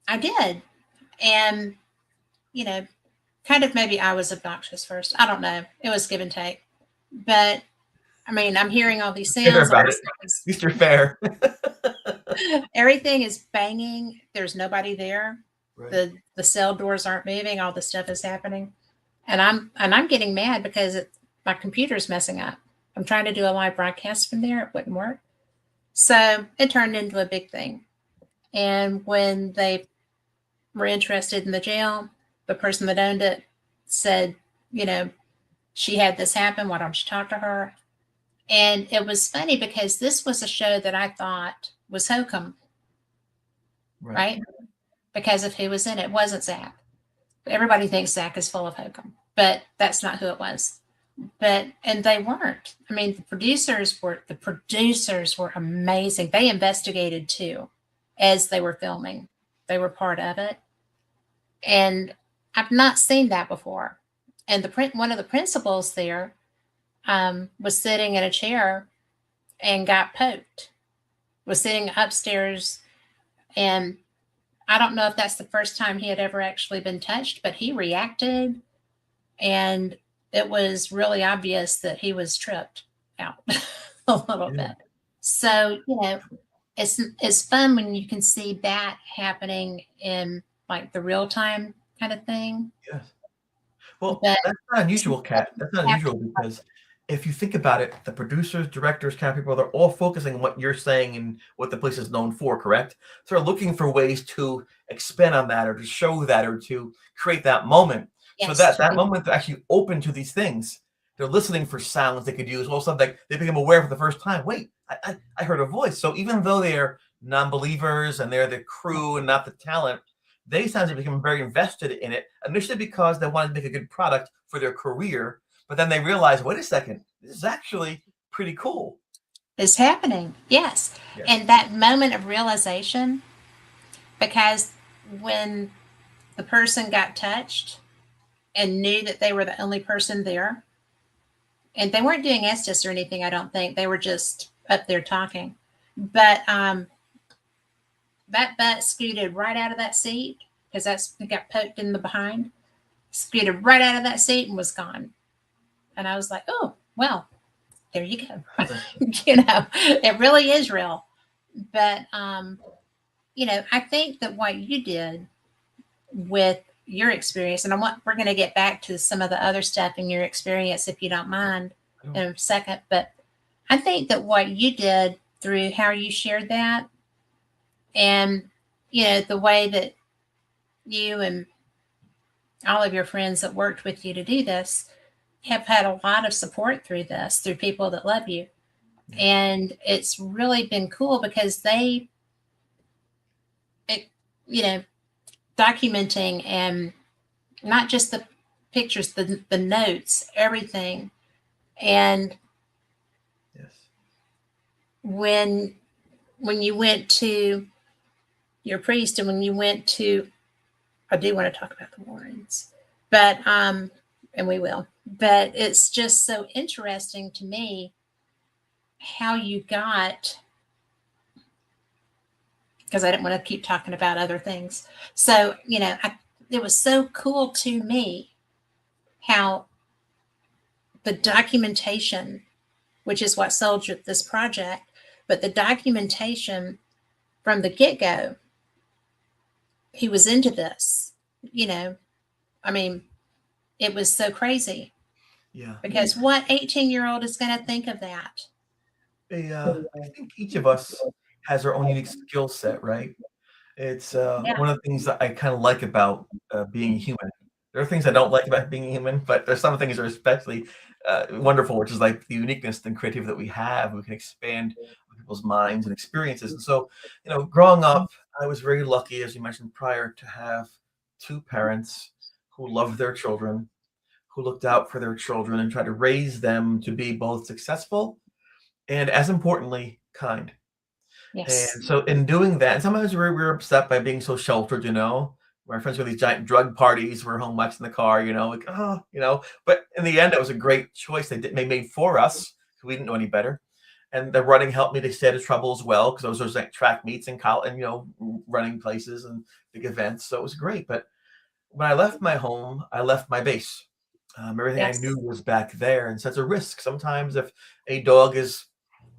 I did. And, kind of maybe I was obnoxious first. I don't know. It was give and take. But I'm hearing all these sounds. Fair about it. At least you're fair. Everything is banging. There's nobody there. Right. The cell doors aren't moving. All this stuff is happening. And I'm getting mad because my computer's messing up. I'm trying to do a live broadcast from there. It wouldn't work. So it turned into a big thing. And when they were interested in the jail, the person that owned it said, she had this happen. Why don't you talk to her? And it was funny because this was a show that I thought was Hokum. Right? Because of who was in it. It wasn't Zach. Everybody thinks Zach is full of hokum, but that's not who it was. And they weren't. The producers were amazing. They investigated too, as they were filming. They were part of it. And I've not seen that before. And one of the principals there was sitting in a chair and got poked, was sitting upstairs And I don't know if that's the first time he had ever actually been touched, but he reacted, and it was really obvious that he was tripped out a little Yeah. bit. So, it's fun when you can see that happening in like the real time kind of thing. Yes. Well, But that's not unusual, Kat. That's not unusual because if you think about it, the producers, directors, camera people, they're all focusing on what you're saying and what the place is known for, correct? So they're looking for ways to expand on that or to show that or to create that moment. So yes, that moment they're actually open to these things. They're listening for sounds they could use. All of a sudden, like they become aware for the first time. Wait, I heard a voice. So even though they're non-believers and they're the crew and not the talent, they sound to become very invested in it initially because they wanted to make a good product for their career, but then they realize, wait a second, this is actually pretty cool. it's happening. Yes. Yes. And that moment of realization, because when the person got touched and knew that they were the only person there, and they weren't doing Estes or anything, I don't think. They were just up there talking. But that butt scooted right out of that seat because it got poked in the behind, scooted right out of that seat and was gone. And I was like, oh, well, there you go. It really is real. But, I think that what you did with your experience, and we're going to get back to some of the other stuff in your experience, if you don't mind, in a second. But I think that what you did through how you shared that, and the way that you and all of your friends that worked with you to do this have had a lot of support through this, through people that love you. And it's really been cool because documenting, and not just the pictures, the notes, everything. And Yes. when you went to your priest and when you went to, I do want to talk about the Warrens, but and we will, but it's just so interesting to me how you got, because I didn't want to keep talking about other things. So, it was so cool to me how the documentation, which is what sold you this project, but the documentation from the get-go, he was into this, I mean, it was so crazy. Yeah. Because what 18-year-old is going to think of that? I think each of us has our own unique skill set, right? It's one of the things that I kind of like about being human. There are things I don't like about being human, but there's some things that are especially wonderful, which is like the uniqueness and creativity that we have. We can expand people's minds and experiences. And so, growing up, I was very lucky, as you mentioned prior, to have two parents who loved their children, who looked out for their children and tried to raise them to be both successful and, as importantly, kind. Yes. And so in doing that, and sometimes we're upset by being so sheltered, My friends go to these giant drug parties, we're home watching the car, But in the end, it was a great choice they made for us because we didn't know any better. And the running helped me to stay out of trouble as well because those was like track meets and college, and running places and big events. So it was great. But when I left my home, I left my base. Everything I knew was back there, and so it's a risk. Sometimes if a dog is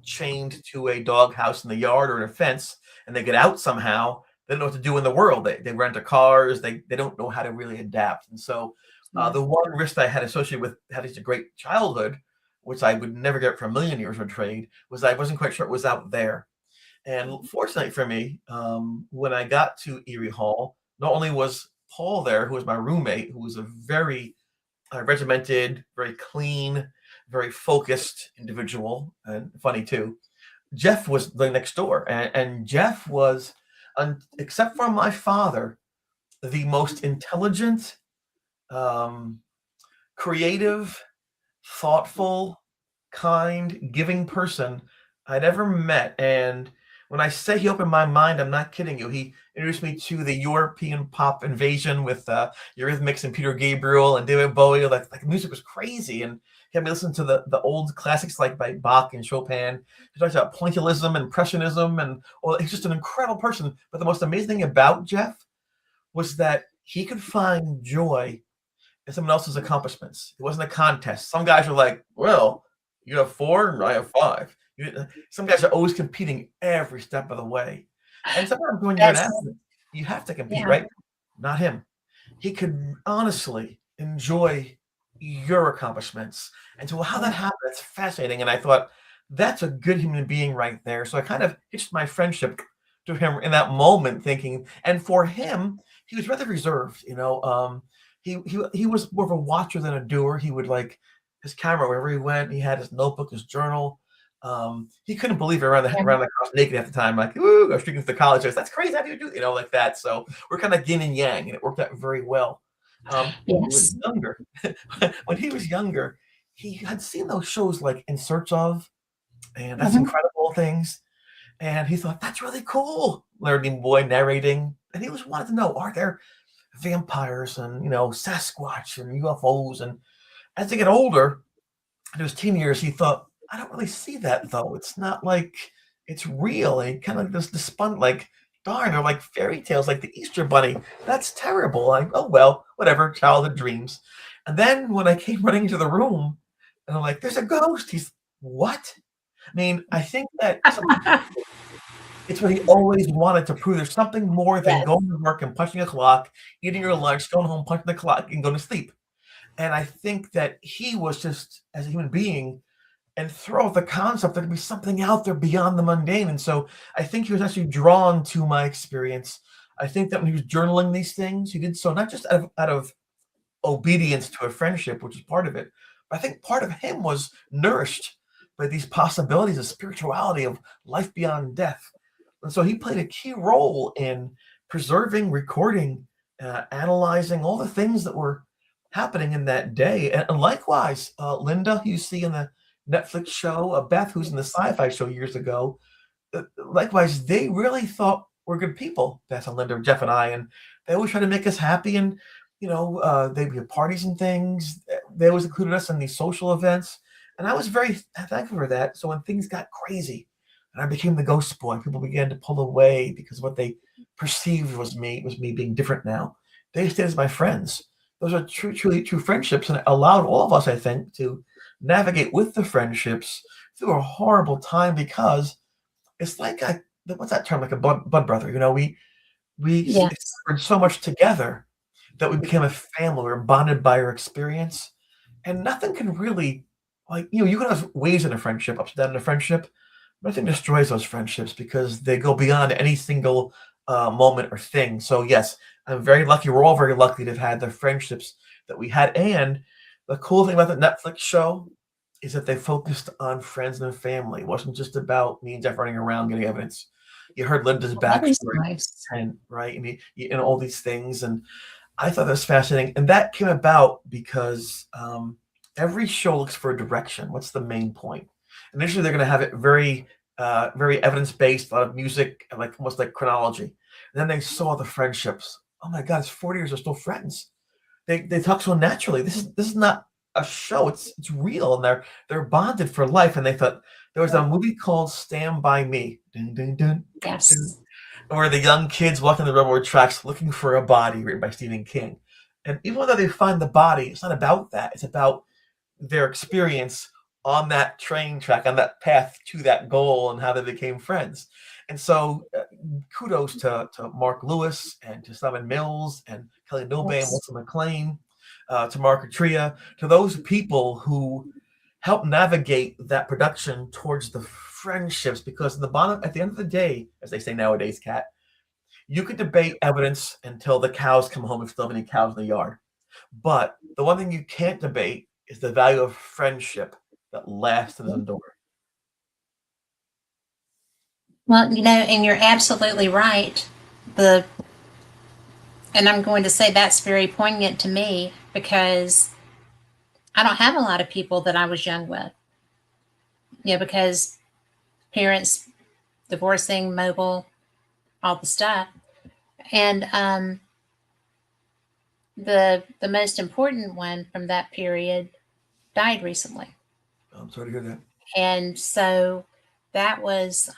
chained to a dog house in the yard or in a fence and they get out somehow, they don't know what to do in the world. They rent a cars, they don't know how to really adapt. And so the one risk I had associated with having such a great childhood, which I would never get for a million years of trade, was I wasn't quite sure it was out there. And fortunately for me, when I got to Erie Hall, not only was Paul there, who was my roommate, who was a very regimented, very clean, very focused individual, and funny too. Jeff was the next door, and Jeff was, except for my father, the most intelligent, creative, thoughtful, kind, giving person I'd ever met. And When I say he opened my mind, I'm not kidding you. He introduced me to the European pop invasion with Eurythmics and Peter Gabriel and David Bowie. Like music was crazy, and he had me listen to the old classics like by Bach and Chopin. He talks about pointillism and impressionism, and well, he's just an incredible person. But the most amazing thing about Jeff was that he could find joy in someone else's accomplishments. It wasn't a contest. Some guys are like, well, you have 4 and I have 5. Some guys are always competing every step of the way. And sometimes when you're an Yes. athlete, you have to compete, Yeah. right? Not him. He could honestly enjoy your accomplishments. And so how that happened, that's fascinating. And I thought, that's a good human being right there. So I kind of hitched my friendship to him in that moment, thinking, and for him, he was rather reserved, he was more of a watcher than a doer. He would like his camera wherever he went. He had his notebook, his journal. He couldn't believe it around the house naked at the time. Like, ooh, I was streaking to the college. That's crazy. How do you do, like that? So we're kind of yin and yang, and it worked out very well. When he was younger, he had seen those shows like In Search Of, and That's Incredible Things, and he thought that's really cool. Learning boy narrating, and he just wanted to know: are there vampires and Sasquatch and UFOs? And as they get older, in his teen years, he thought, I don't really see that though. It's not like it's real. And he kind of just despondent, like, darn, they're like fairy tales, like the Easter Bunny. That's terrible. Like, oh well, whatever, childhood dreams. And then when I came running into the room, and I'm like, there's a ghost. He's what? I mean, I think that it's what he always wanted to prove. There's something more than going to work and punching a clock, eating your lunch, going home, punching the clock, and going to sleep. And I think that he was just, as a human being, enthralled with the concept that there'd be something out there beyond the mundane. And so I think he was actually drawn to my experience. I think that when he was journaling these things, he did so not just out of obedience to a friendship, which is part of it, but I think part of him was nourished by these possibilities of spirituality, of life beyond death. And so he played a key role in preserving, recording, analyzing all the things that were happening in that day. And likewise, Linda, who you see in the Netflix show, Beth, who's in the sci-fi show years ago, likewise, they really thought we're good people, Beth and Linda, Jeff and I, and they always try to make us happy. And, they'd be at parties and things. They always included us in these social events. And I was very thankful for that. So when things got crazy and I became the ghost boy, people began to pull away because what they perceived was me being different now. They stayed as my friends. Those are truly true friendships, and it allowed all of us, I think, to navigate with the friendships through a horrible time, because it's like what's that term? Like a blood brother. We suffered so much together that we became a family. We were bonded by our experience, and nothing can really, you can have waves in a friendship, ups and downs in a friendship. Nothing destroys those friendships because they go beyond any single moment or thing. So yes, I'm very lucky. We're all very lucky to have had the friendships that we had. And the cool thing about the Netflix show is that they focused on friends and family. It wasn't just about me and Jeff running around getting evidence. You heard Linda's backstory, and right, and all these things. And I thought that was fascinating. And that came about because every show looks for a direction. What's the main point? Initially, they're going to have it very evidence-based, a lot of music, like almost like chronology. And then they saw the friendships. Oh my God, it's 40 years, they're still friends. They talk so naturally. This is not a show. It's real, and they're bonded for life. And they thought there was a movie called Stand By Me. Dun, dun, dun, Yes. dun, where the young kids walking the railroad tracks looking for a body, written by Stephen King. And even though they find the body, it's not about that. It's about their experience on that train track, on that path to that goal, and how they became friends. And so kudos to Mark Lewis and to Simon Mills and Kelly Nobe and Wilson McLean, to Mark Atria, to those people who helped navigate that production towards the friendships. Because at the end of the day, as they say nowadays, Kat, you could debate evidence until the cows come home if you still have any cows in the yard. But the one thing you can't debate is the value of friendship that lasts and endures. Well, and you're absolutely right. And I'm going to say that's very poignant to me, because I don't have a lot of people that I was young with. Because parents divorcing, mobile, all the stuff. And the most important one from that period died recently. I'm sorry to hear that. And so that was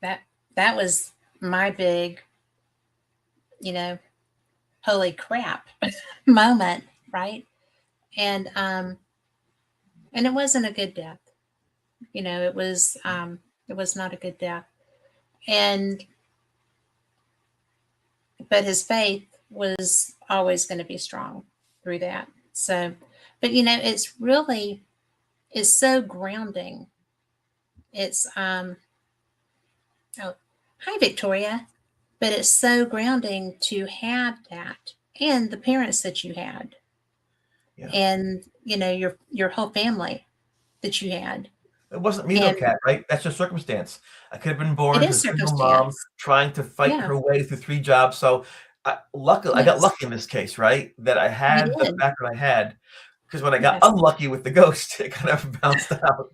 that was my big, holy crap moment, right? And it wasn't a good death. It was not a good death. But his faith was always going to be strong through that. So, but it's so grounding. It's oh, hi Victoria. But it's so grounding to have that, and the parents that you had, and your whole family that you had. It wasn't me though, Kat, right? That's just circumstance. I could have been born to a single mom trying to fight her way through 3 jobs. So I got lucky in this case, right? That I had the background I had, because when I got unlucky with the ghost, it kind of bounced out.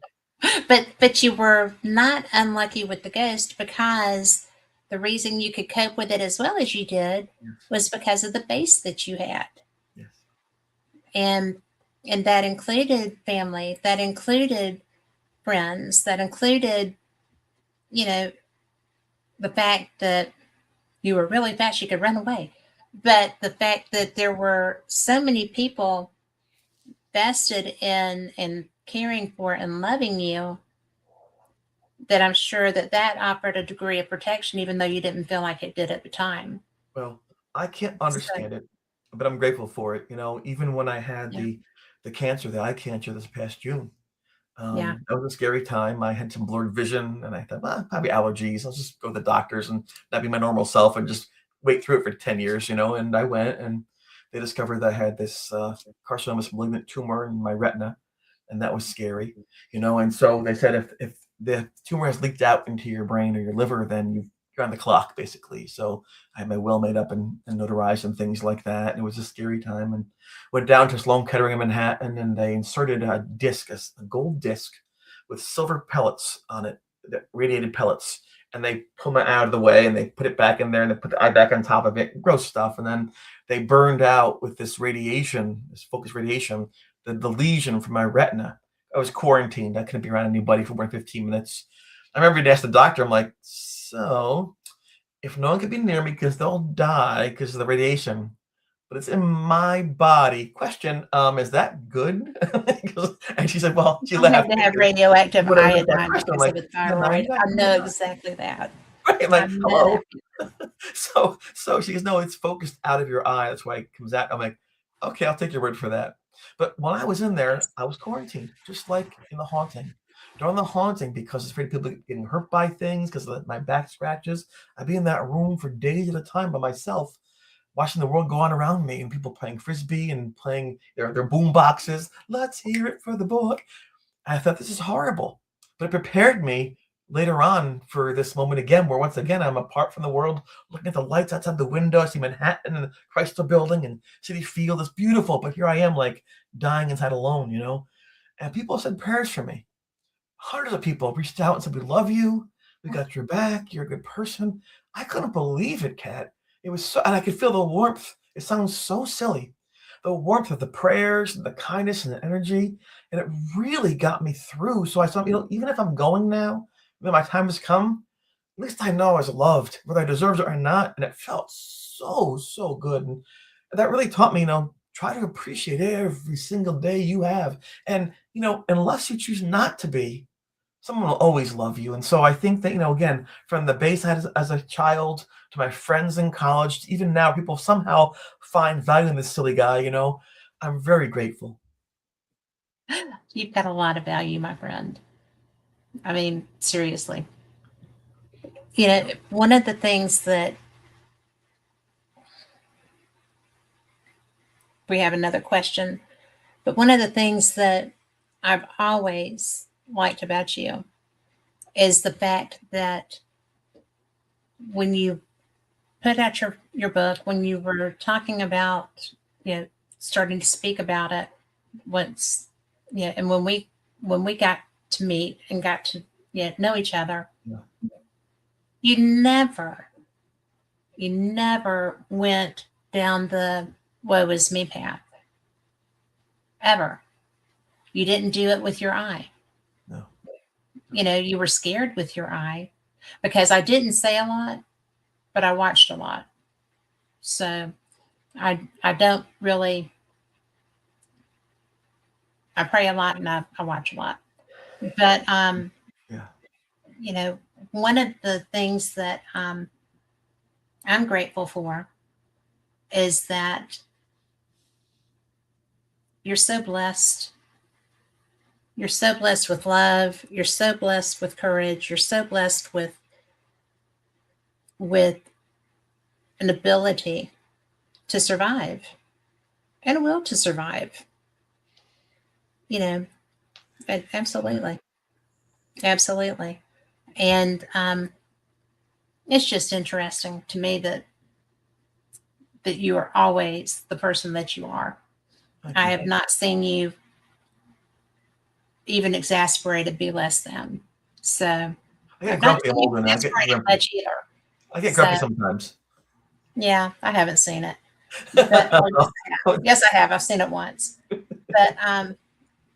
But you were not unlucky with the ghost, because the reason you could cope with it as well as you did was because of the base that you had. Yes. And that included family, that included friends, that included, the fact that you were really fast, you could run away. But the fact that there were so many people vested in caring for and loving you, that I'm sure that offered a degree of protection, even though you didn't feel like it did at the time. Well, I can't understand it, but I'm grateful for it. Even when I had the cancer, the eye cancer this past June, that was a scary time. I had some blurred vision, and I thought, well, probably allergies. I'll just go to the doctors and not be my normal self and just wait through it for 10 years, And I went, and they discovered that I had this carcinomatous malignant tumor in my retina, and that was scary, And so they said, if the tumor has leaked out into your brain or your liver, then you're on the clock, basically. So I had my will made up and notarized and things like that. And it was a scary time, and went down to Sloan Kettering in Manhattan, and they inserted a disc, a gold disc with silver pellets on it, radiated pellets. And they pulled my eye out of the way, and they put it back in there, and they put the eye back on top of it. Gross stuff. And then they burned out with this radiation, this focused radiation, the lesion from my retina. I was quarantined. I couldn't be around anybody for more than 15 minutes. I remember to ask the doctor, I'm like, so if no one could be near me because they'll die because of the radiation, but it's in my body. Question, is that good? And she said, well, she laughed. To have radioactive iodine because of the thyroid. I know exactly that. Right, like, hello. So she goes, no, it's focused out of your eye. That's why it comes out. I'm like, okay, I'll take your word for that. But when I was in there, I was quarantined, just like in The Haunting. During The Haunting, because I was afraid of people getting hurt by things, because of my back scratches, I'd be in that room for days at a time by myself, watching the world go on around me, and people playing Frisbee and playing their boom boxes. Let's hear it for the book. And I thought, this is horrible. But it prepared me later on for this moment again, where once again, I'm apart from the world, looking at the lights outside the window. I see Manhattan and the Chrysler Building and Citi Field. It's beautiful, but here I am, like, dying inside alone, And people said prayers for me. Hundreds of people reached out and said, we love you. We got your back. You're a good person. I couldn't believe it, Kat. It was so, and I could feel the warmth. It sounds so silly. The warmth of the prayers and the kindness and the energy. And it really got me through. So I thought, even if I'm going now, when my time has come, at least I know I was loved, whether I deserved it or not. And it felt so, so good. And that really taught me, try to appreciate every single day you have. And, unless you choose not to be, someone will always love you. And so I think that, again, from the base I had as a child to my friends in college, to even now, people somehow find value in this silly guy, I'm very grateful. You've got a lot of value, my friend. I mean, seriously. One of the things that we have another question, but one of the things that I've always liked about you is the fact that when you put out your book, when you were talking about, starting to speak about it once, and when we got to meet and got to know each other, Yeah. you never went down the woe is me path. Ever. You didn't do it with your eye. No. You were scared with your eye because I didn't say a lot, but I watched a lot. So I don't really, I pray a lot and I watch a lot. But, Yeah. One of the things that I'm grateful for is that you're so blessed. You're so blessed with love. You're so blessed with courage. You're so blessed with an ability to survive and a will to survive. Absolutely. Absolutely. And it's just interesting to me that you are always the person that you are. I have not seen you even exasperated, be less than. So I get I've not grumpy seen you older now. I get exasperated grumpy. much either. I get grumpy sometimes. Yeah, I haven't seen it. But yes, I have. I've seen it once. But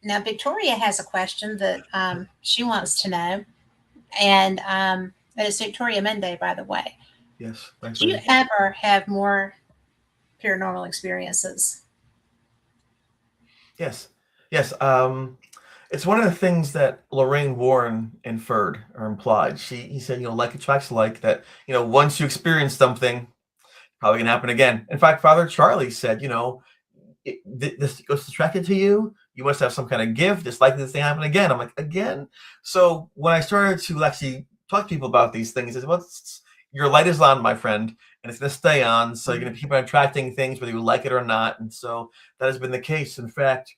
now Victoria has a question that she wants to know. And it's Victoria Monday, by the way. Yes. Thanks, Do you lady. ever have more paranormal experiences? Yes. Yes. It's one of the things that Lorraine Warren inferred or implied. He said, like attracts like, that, once you experience something, probably gonna happen again. In fact, Father Charlie said, this goes attracted to you. You must have some kind of gift. It's likely this thing happen again. I'm like, again? So when I started to actually talk to people about these things, I said, well, your light is on, my friend, and it's going to stay on. So you're going to keep on attracting things, whether you like it or not. And so that has been the case. In fact,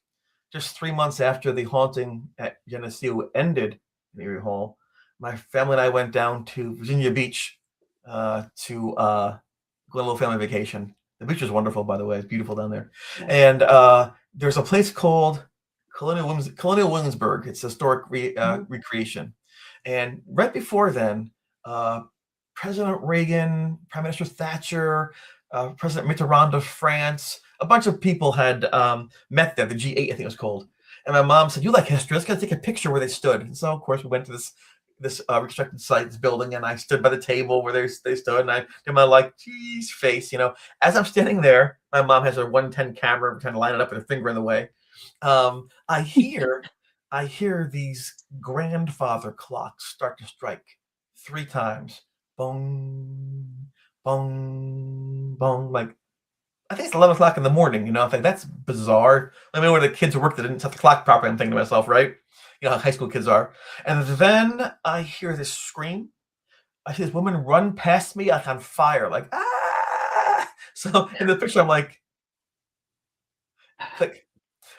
just 3 months after the haunting at Geneseo ended in Erie Hall, my family and I went down to Virginia Beach to go on a little family vacation. The beach is wonderful, by the way. It's beautiful down there. And there's a place called Colonial Williamsburg. It's a historic recreation. And right before then, President Reagan, Prime Minister Thatcher, President Mitterrand of France, a bunch of people had met there, the G8, I think it was called. And my mom said, you like history, let's go take a picture where they stood. And so, of course, we went to this restricted sites building, and I stood by the table where they stood, and I did my geez face, As I'm standing there, my mom has her 110 camera, trying to line it up with her finger in the way. I hear these grandfather clocks start to strike 3 times. Bong, bong, bong. I think it's 11 o'clock in the morning, I think that's bizarre. I mean, when the kids at work that didn't set the clock properly, I'm thinking to myself, right? How high school kids are. And then I hear this scream. I see this woman run past me on fire, ah! So in the picture, I'm like,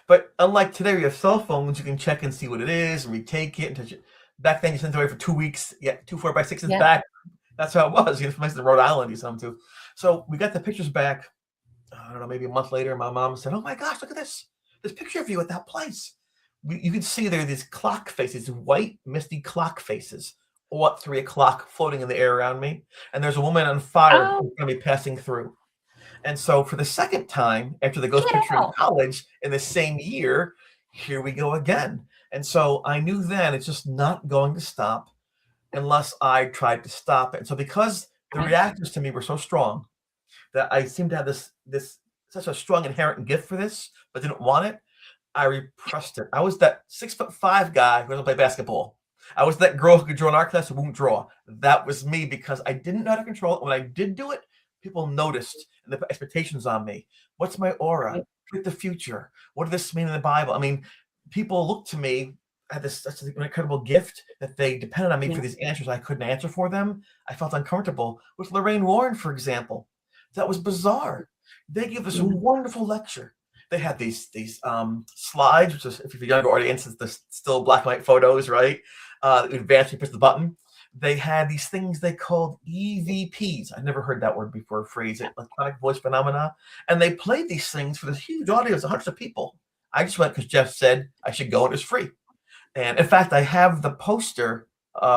but unlike today, we have cell phones, you can check and see what it is, and retake it and touch it. Back then, you sent it away for 2 weeks. Yeah, 2 4x6s back. That's how it was. From Rhode Island, you sent them to. So we got the pictures back. I don't know, maybe a month later. My mom said, "Oh my gosh, look at this picture of you at that place." You can see there are these clock faces, white, misty clock faces, all at 3 o'clock, floating in the air around me. And there's a woman on fire going to be passing through. And so for the second time, after the ghost picture in college in the same year, here we go again. And so I knew then it's just not going to stop unless I tried to stop it. And so because the reactions to me were so strong that I seemed to have this such a strong inherent gift for this, but didn't want it, I repressed it. I was that 6'5" guy who doesn't play basketball. I was that girl who could draw in art class who won't draw. That was me because I didn't know how to control it. When I did do it, people noticed and the expectations on me. What's my aura? Predict the future. What does this mean in the Bible? I mean, people looked to me. I had such an incredible gift that they depended on me for these answers I couldn't answer for them. I felt uncomfortable. With Lorraine Warren, for example, that was bizarre. They gave us a wonderful lecture. They had these slides, which is, if you're a younger audience, it's the still black and white photos, right? Advance, you push the button. They had these things they called EVPs. I'd never heard that word before, phrase it, electronic voice phenomena. And they played these things for this huge audience of hundreds of people. I just went because Jeff said I should go and it was free. And in fact, I have the poster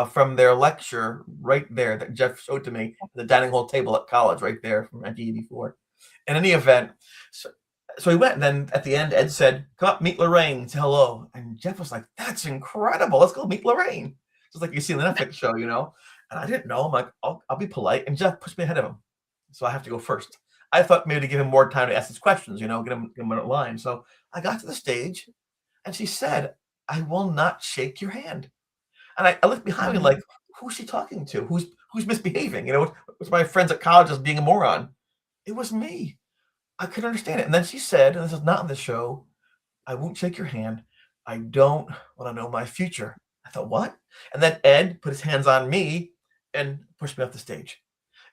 from their lecture right there that Jeff showed to me, the dining hall table at college right there from 1984. In any event, so he went, and then at the end, Ed said, "Come up, meet Lorraine, say hello." And Jeff was like, "That's incredible. Let's go meet Lorraine." Just like you see in the Netflix show, you know. And I didn't know. I'm like, I'll be polite. And Jeff pushed me ahead of him, so I have to go first. I thought maybe to give him more time to ask his questions, you know, get him in line. So I got to the stage, and she said, "I will not shake your hand." And I looked behind me like, who's she talking to? Who's misbehaving? You know, was my friends at college just being a moron? It was me. I couldn't understand it. And then she said, and this is not in the show, "I won't shake your hand. I don't want to know my future." I thought, what? And then Ed put his hands on me and pushed me off the stage.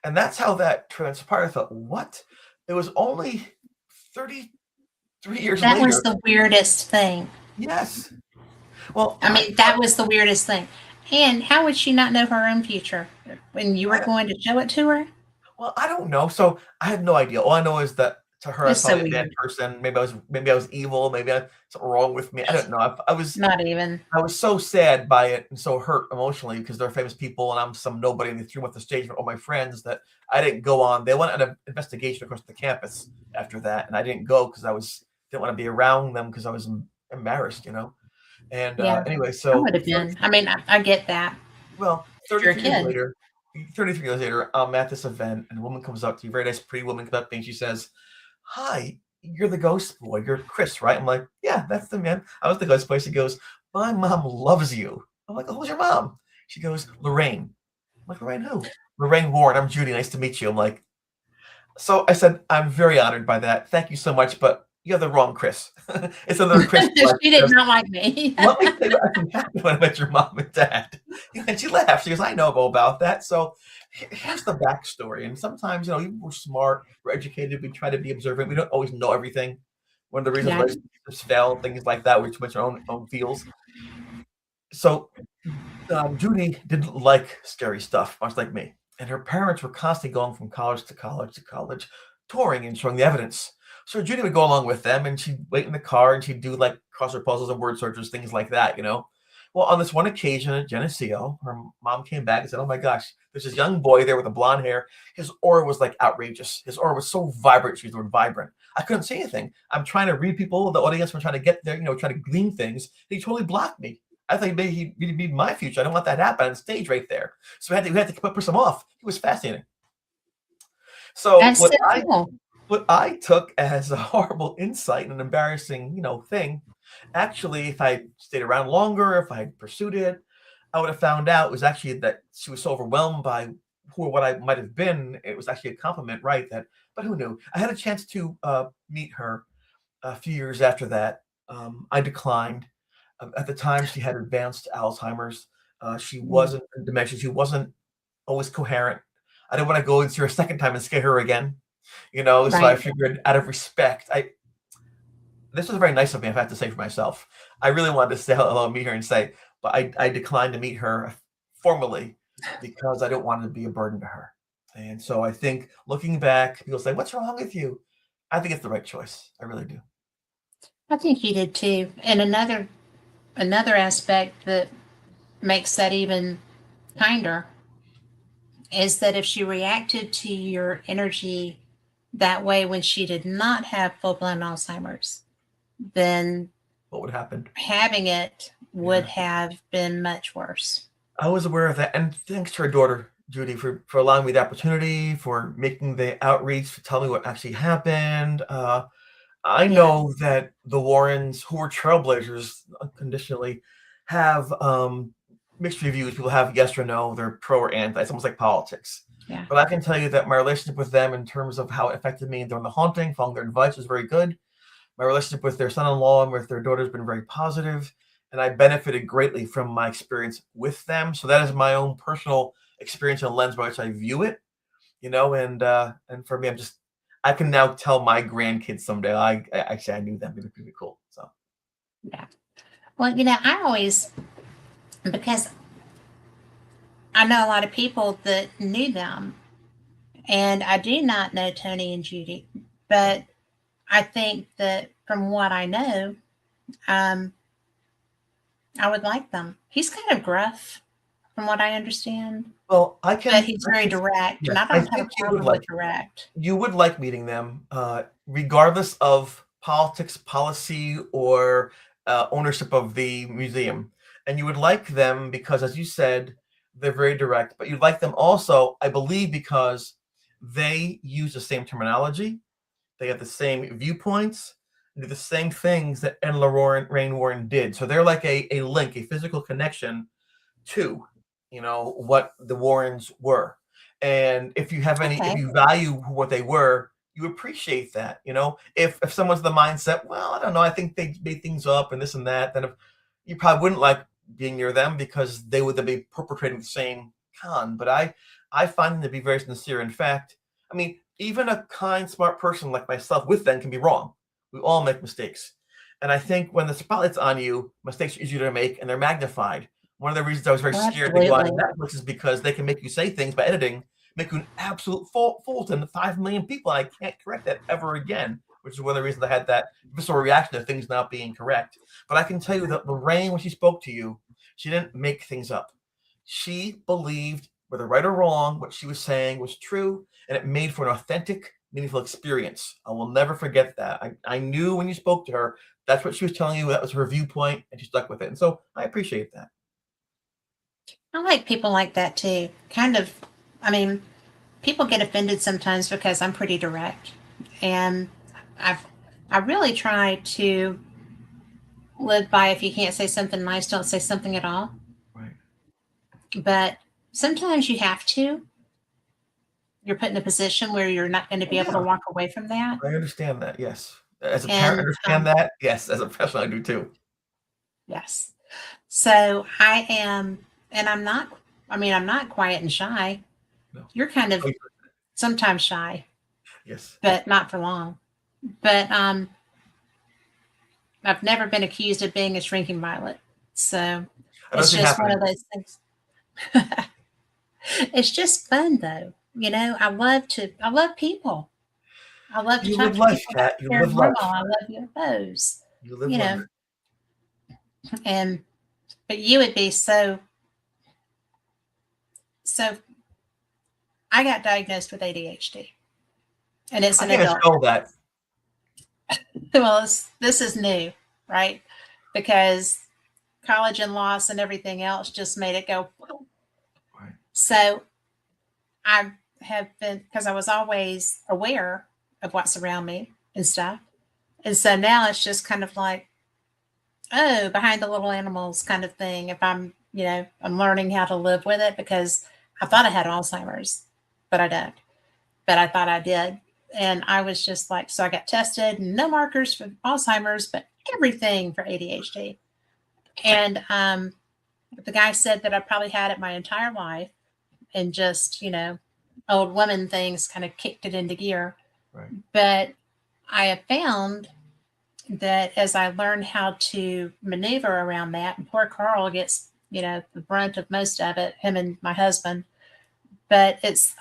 And that's how that transpired. I thought, what? It was only 33 years That later. was the weirdest thing. Yes. Well, I mean, that was the weirdest thing. And how would she not know her own future when you were going to show it to her? well, I don't know. So I had no idea. All I know is that to her, I was It's so probably a bad weird. person. Maybe I was evil. Maybe I something wrong with me. I don't know. Not even. I was so sad by it and so hurt emotionally because they're famous people and I'm some nobody and they threw me off the stage with all my friends that I didn't go on. They went on an investigation across the campus after that, and I didn't go because didn't want to be around them because I was embarrassed, you know. And Yeah. anyway, I so would have been. I mean, I get that. well, If you're a 33 years kid. later, 33 years later, I'm at this event and a woman comes up to me, very nice, pretty woman comes up to me and she says, "Hi, you're the ghost boy. You're Chris, right?" I'm like, "Yeah, that's the man. I was the ghost boy." She goes, "My mom loves you." I'm like, "Oh, who's your mom?" She goes, "Lorraine." I'm like, "Lorraine who?" "Lorraine Warren. I'm Judy. Nice to meet you." I'm like, so I said, "I'm very honored by that. Thank you so much, but you have the wrong Chris." It's another Chris. She did not like me. Let me tell you what actually happened when I met your mom and dad. And she laughed. She goes, "I know about that." So here's the backstory. And sometimes, you know, even we're smart, we're educated, we try to be observant. We don't always know everything. One of the reasons Yeah. relationships fail, things like that, which makes our own feels. So Judy didn't like scary stuff, much like me. And her parents were constantly going from college to college to college, touring and showing the evidence. So Judy would go along with them and she'd wait in the car and she'd do like crossword puzzles and word searches, things like that, you know. Well, on this one occasion at Geneseo, her mom came back and said, "Oh my gosh, there's this young boy there with the blonde hair. His aura was like outrageous. His aura was so vibrant." She used the word vibrant. I couldn't say anything. I'm trying to read people, the audience, I'm trying to get there, you know, trying to glean things. He totally blocked me. I thought maybe he'd be my future. I don't want that to happen on stage right there. So we had to push him off. He was fascinating. So That's so cool. what I took as a horrible insight and an embarrassing, you know, thing, actually, if I stayed around longer, if I had pursued it, I would have found out it was actually that she was so overwhelmed by who or what I might have been. It was actually a compliment, right? But who knew? I had a chance to meet her a few years after that. I declined. At the time, she had advanced Alzheimer's. She wasn't in dementia. She wasn't always coherent. I didn't want to go and see her a second time and scare her again, you know. So I Right. figured, out of respect, this was very nice of me, if I have to say for myself. I really wanted to say hello, meet her, and say, but I declined to meet her formally because I don't want to be a burden to her. And so I think looking back, people say, "What's wrong with you?" I think it's the right choice. I really do. I think you did too. And another aspect that makes that even kinder is that if she reacted to your energy that way when she did not have full-blown Alzheimer's, then What would happen? having it would Yeah. have been much worse. I was aware of that, and thanks to her daughter Judy for allowing me the opportunity, for making the outreach, to tell me what actually happened. I Yeah. know that the Warrens, who were trailblazers unconditionally, have mixed reviews. People have yes or no, they're pro or anti. It's almost like politics. Yeah. But I can tell you that my relationship with them, in terms of how it affected me during the haunting, following their advice, was very good. My relationship with their son-in-law and with their daughter has been very positive, and I benefited greatly from my experience with them. So that is my own personal experience and lens by which I view it, you know. And for me, I can now tell my grandkids someday. I actually I knew them. It would be cool. So Yeah. Well, I always, because I know a lot of people that knew them, and I do not know Tony and Judy, but I think that from what I know, um, I would like them. He's kind of gruff from what I understand. Well, But he's very direct, yes, and I I don't have think a problem with direct. you would like meeting them, regardless of politics, policy, or ownership of the museum. And you would like them because, as you said, they're very direct. But you'd like them also, I believe, because they use the same terminology, they have the same viewpoints, and do the same things that Ed Rain Warren did. So they're like a link, a physical connection to, what the Warrens were. And if you have if Okay. you value what they were, you appreciate that. If someone's the mindset, well, I don't know, I think they made things up and this and that, then if, you probably wouldn't like being near them because they would be perpetrating the same con. But I find them to be very sincere. In fact, I mean, even a kind, smart person like myself with them can be wrong. We all make mistakes. And I think when the spotlight's on you, mistakes are easier to make and they're magnified. One of the reasons I was very scared to go on Absolutely. Netflix is because they can make you say things by editing, make you an absolute fool to 5 million people. And I can't correct that ever again, which is one of the reasons I had that visceral reaction to things not being correct. But I can tell you that Lorraine, when she spoke to you, she didn't make things up. She believed, whether right or wrong, what she was saying was true, and it made for an authentic, meaningful experience. I will never forget that. I knew when you spoke to her, that's what she was telling you. That was her viewpoint, and she stuck with it. And so I appreciate that. I like people like that too. Kind of, I mean, people get offended sometimes because I'm pretty direct. And I really try to live by if you can't say something nice, don't say something at all. Right. But sometimes you have to. You're put in a position where you're not going to be able to walk away from that. I understand that, yes. As a parent, I And understand that. Yes, as a professional, I do too. yes. So I am, and I'm not, I mean, I'm not quiet and shy. No. You're kind of sometimes shy, Yes. but not for long. But I've never been accused of being a shrinking violet. So it's just one of those things. It's just fun though. I love people. I love to You talk live to life, people about Kat. You live paranormal. life. I love UFOs, You live you life. know, and but you would be so I got diagnosed with ADHD and it's I an can't adult. spell that. Well, this is new, right? Because college and loss and everything else just made it go. Right. So I have been, because I was always aware of what's around me and stuff. And so now it's just kind of like, oh, behind the little animals kind of thing. If I'm learning how to live with it because I thought I had Alzheimer's, but I don't. But I thought I did. And I was just like, so I got tested, no markers for Alzheimer's, but everything for ADHD. And the guy said that I probably had it my entire life and just, old woman things kind of kicked it into gear. Right. But I have found that as I learn how to maneuver around that, and poor Carl gets, the brunt of most of it, him and my husband. But it's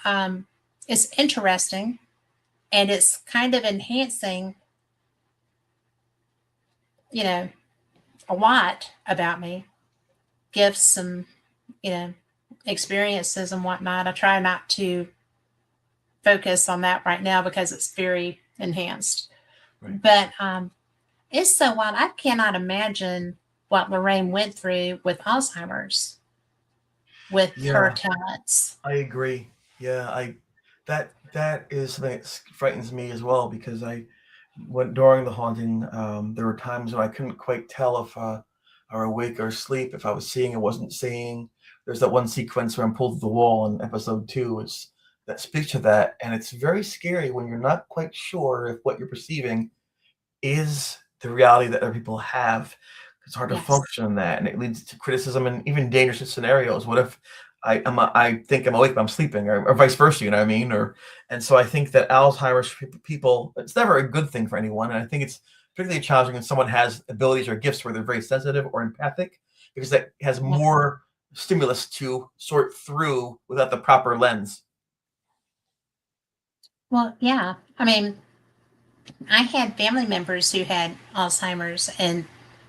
interesting and it's kind of enhancing, a lot about me, gifts and, experiences and whatnot. I try not to focus on that right now because it's very enhanced. Right. But it's so wild. I cannot imagine what Lorraine went through with Alzheimer's, with her talents. I agree. Yeah, that is something that frightens me as well because during the haunting, there were times when I couldn't quite tell if I were awake or asleep, if I was seeing or wasn't seeing. There's that one sequence where I'm pulled to the wall in episode 2, that speaks to that, and it's very scary when you're not quite sure if what you're perceiving is the reality that other people have. It's hard to function in that, and it leads to criticism and even dangerous scenarios. What if I think I'm awake but I'm sleeping, or vice versa? You know what I mean? And so I think that Alzheimer's people, it's never a good thing for anyone, and I think it's particularly challenging when someone has abilities or gifts where they're very sensitive or empathic, because that has more stimulus to sort through without the proper lens. Well, yeah. I mean, I had family members who had Alzheimer's, and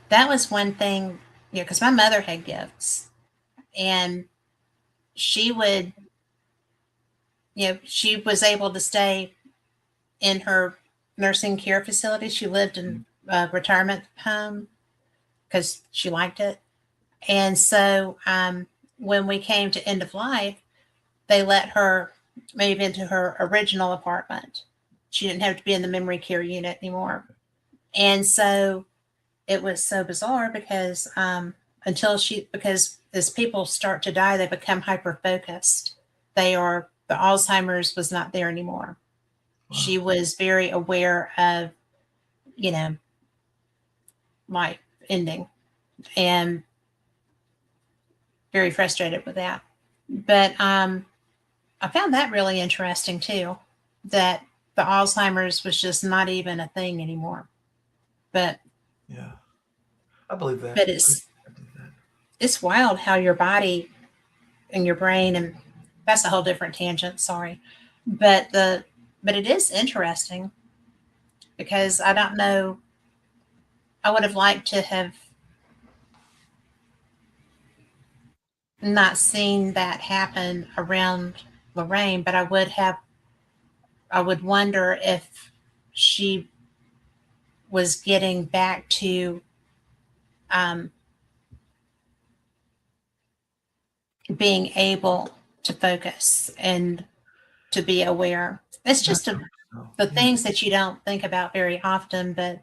that was one thing, because my mother had gifts, and she would, she was able to stay in her nursing care facility. She lived in a retirement home because she liked it. And so when we came to end of life, they let her move into her original apartment. She didn't have to be in the memory care unit anymore. And so it was so bizarre because because as people start to die, they become hyper focused. The Alzheimer's was not there anymore. Wow. She was very aware of, life ending and very frustrated with that. But I found that really interesting too, that the Alzheimer's was just not even a thing anymore. But yeah, I believe that. But it's wild how your body and your brain, and that's a whole different tangent. Sorry, but it is interesting because I don't know. I would have liked to have not seen that happen around Lorraine, but I would wonder if she was getting back to being able to focus and to be aware. It's just the things that you don't think about very often, but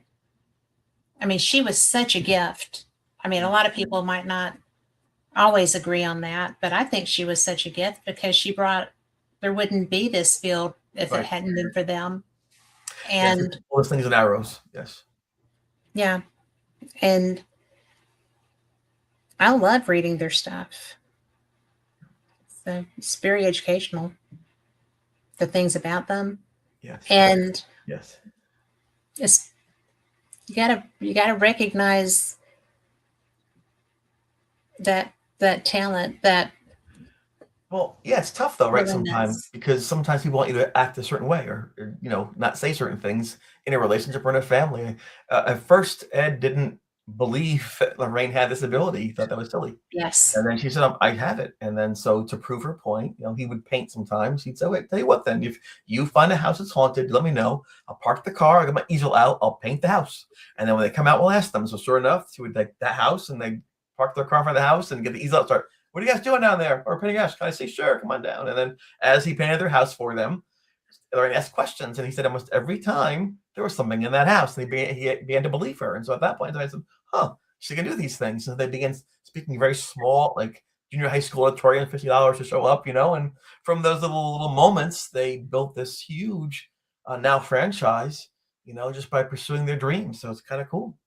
I mean, she was such a gift. I mean, a lot of people might not always agree on that, but I think she was such a gift because there wouldn't be this field if it hadn't been for them. And all those things and arrows. Yes. Yeah. And I love reading their stuff. So it's very educational, the things about them. Yes. And yes, it's you gotta recognize that talent, that. Well, yeah, it's tough though, right? Sometimes, because sometimes people want you to act a certain way or not say certain things in a relationship or in a family. At first, Ed didn't believe that Lorraine had this ability. He thought that was silly. Yes. And then she said, I have it. And then so to prove her point, he would paint sometimes. He'd say, wait, tell you what then, if you find a house that's haunted, let me know. I'll park the car, I'll get my easel out, I'll paint the house. And then when they come out, we'll ask them. So sure enough, she would take that house and they park their car in front of the house and get the easel out, start, what are you guys doing down there? Or painting a house? Can I say, sure, come on down. And then as he painted their house for them, Lorraine asked questions. And he said almost every time there was something in that house. And he began to believe her. And so at that point, I said, she can do these things. And they began speaking very small, like junior high school auditorium, $50 to show up, and from those little moments, they built this huge now franchise, just by pursuing their dreams. So it's kind of cool.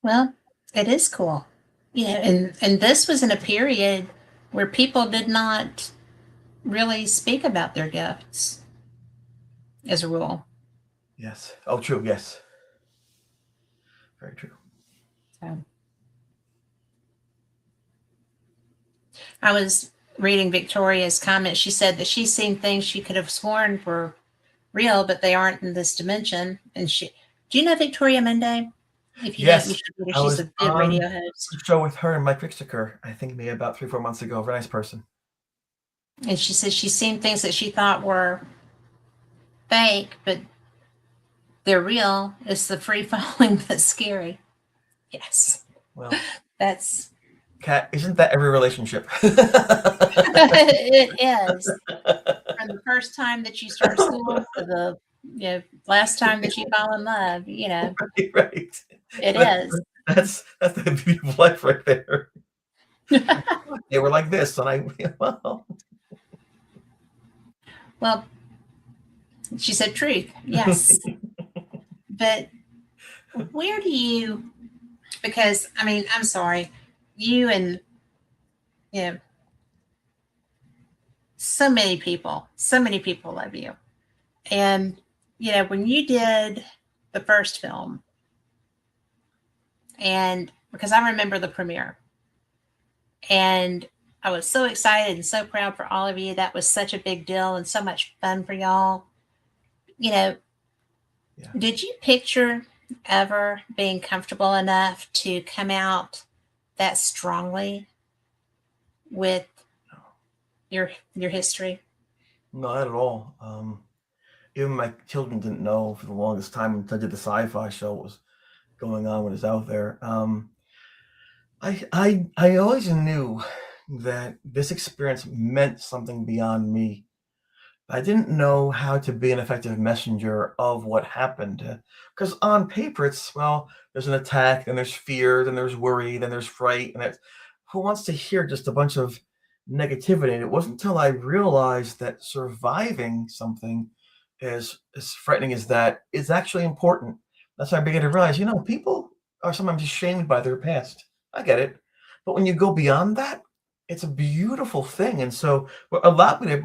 Well, it is cool. And this was in a period where people did not really speak about their gifts as a rule. Yes. Oh, true. Yes. Very true. So I was reading Victoria's comment. She said that she's seen things she could have sworn were real, but they aren't in this dimension. And do you know Victoria Monday? If you yes, don't, you should read her. She's a good radio host. Show with her and Mike Rixiker, I think maybe about 3-4 months ago. Very nice person. And she says she's seen things that she thought were fake, but they're real. It's the free falling that's scary. Yes. Well, that's. Kat, isn't that every relationship? It is. From the first time that you start school to the last time that you fall in love, Right. It is. That's the beautiful life right there. They were like this, and well, she said truth, yes. But where do you? Because I mean, I'm sorry, you and so many people love you, and when you did the first film. And because I remember the premiere, and I was so excited and so proud for all of you. That was such a big deal and so much fun for y'all. Did you picture ever being comfortable enough to come out that strongly with your history. not at all. Even my children didn't know for the longest time until I did the sci-fi show what was going on when it's out there. I always knew that this experience meant something beyond me. I didn't know how to be an effective messenger of what happened. Because on paper, it's, well, there's an attack, then there's fear, then there's worry, then there's fright. And it's, who wants to hear just a bunch of negativity? And it wasn't until I realized that surviving something as frightening as that is actually important. That's why I began to realize, people are sometimes ashamed by their past. I get it. But when you go beyond that, it's a beautiful thing. And so what allowed me to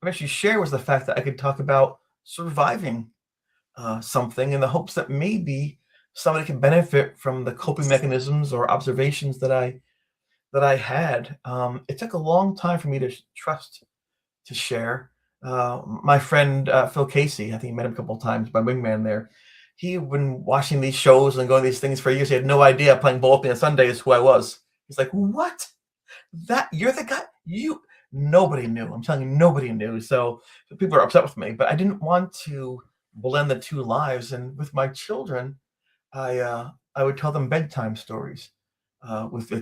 actually share was the fact that I could talk about surviving something in the hopes that maybe somebody can benefit from the coping mechanisms or observations that I had. It took a long time for me to trust to share. My friend Phil Casey, I think you met him a couple of times, my wingman there. He had been watching these shows and going to these things for years. He had no idea playing ball with me on Sunday is who I was. He's like, "What? That you're the guy? Nobody knew. I'm telling you, nobody knew." So people are upset with me, but I didn't want to blend the two lives. And with my children, I would tell them bedtime stories with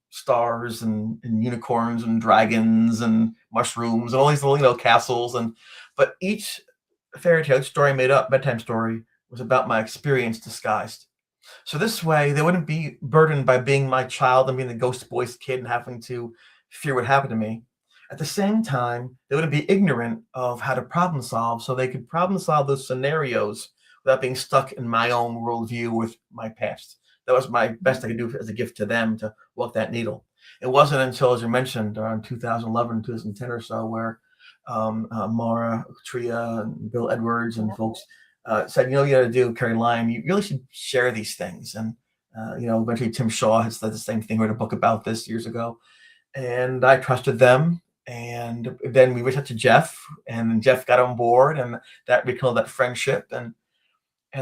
stars and unicorns and dragons and mushrooms and all these little castles. But each fairy tale story made up bedtime story was about my experience disguised. So this way, they wouldn't be burdened by being my child and being the ghost voice kid and having to fear what happened to me. At the same time, they wouldn't be ignorant of how to problem solve, so they could problem solve those scenarios without being stuck in my own worldview with my past. That was my best I could do as a gift to them to walk that needle. It wasn't until, as you mentioned, around 2011, 2010 or so, where Mara Tria and Bill Edwards and folks said, you got to do, Carrie Lyon, you really should share these things. And, eventually Tim Shaw has said the same thing, wrote a book about this years ago. And I trusted them. And then we reached out to Jeff, and Jeff got on board, and that rekindled that friendship. And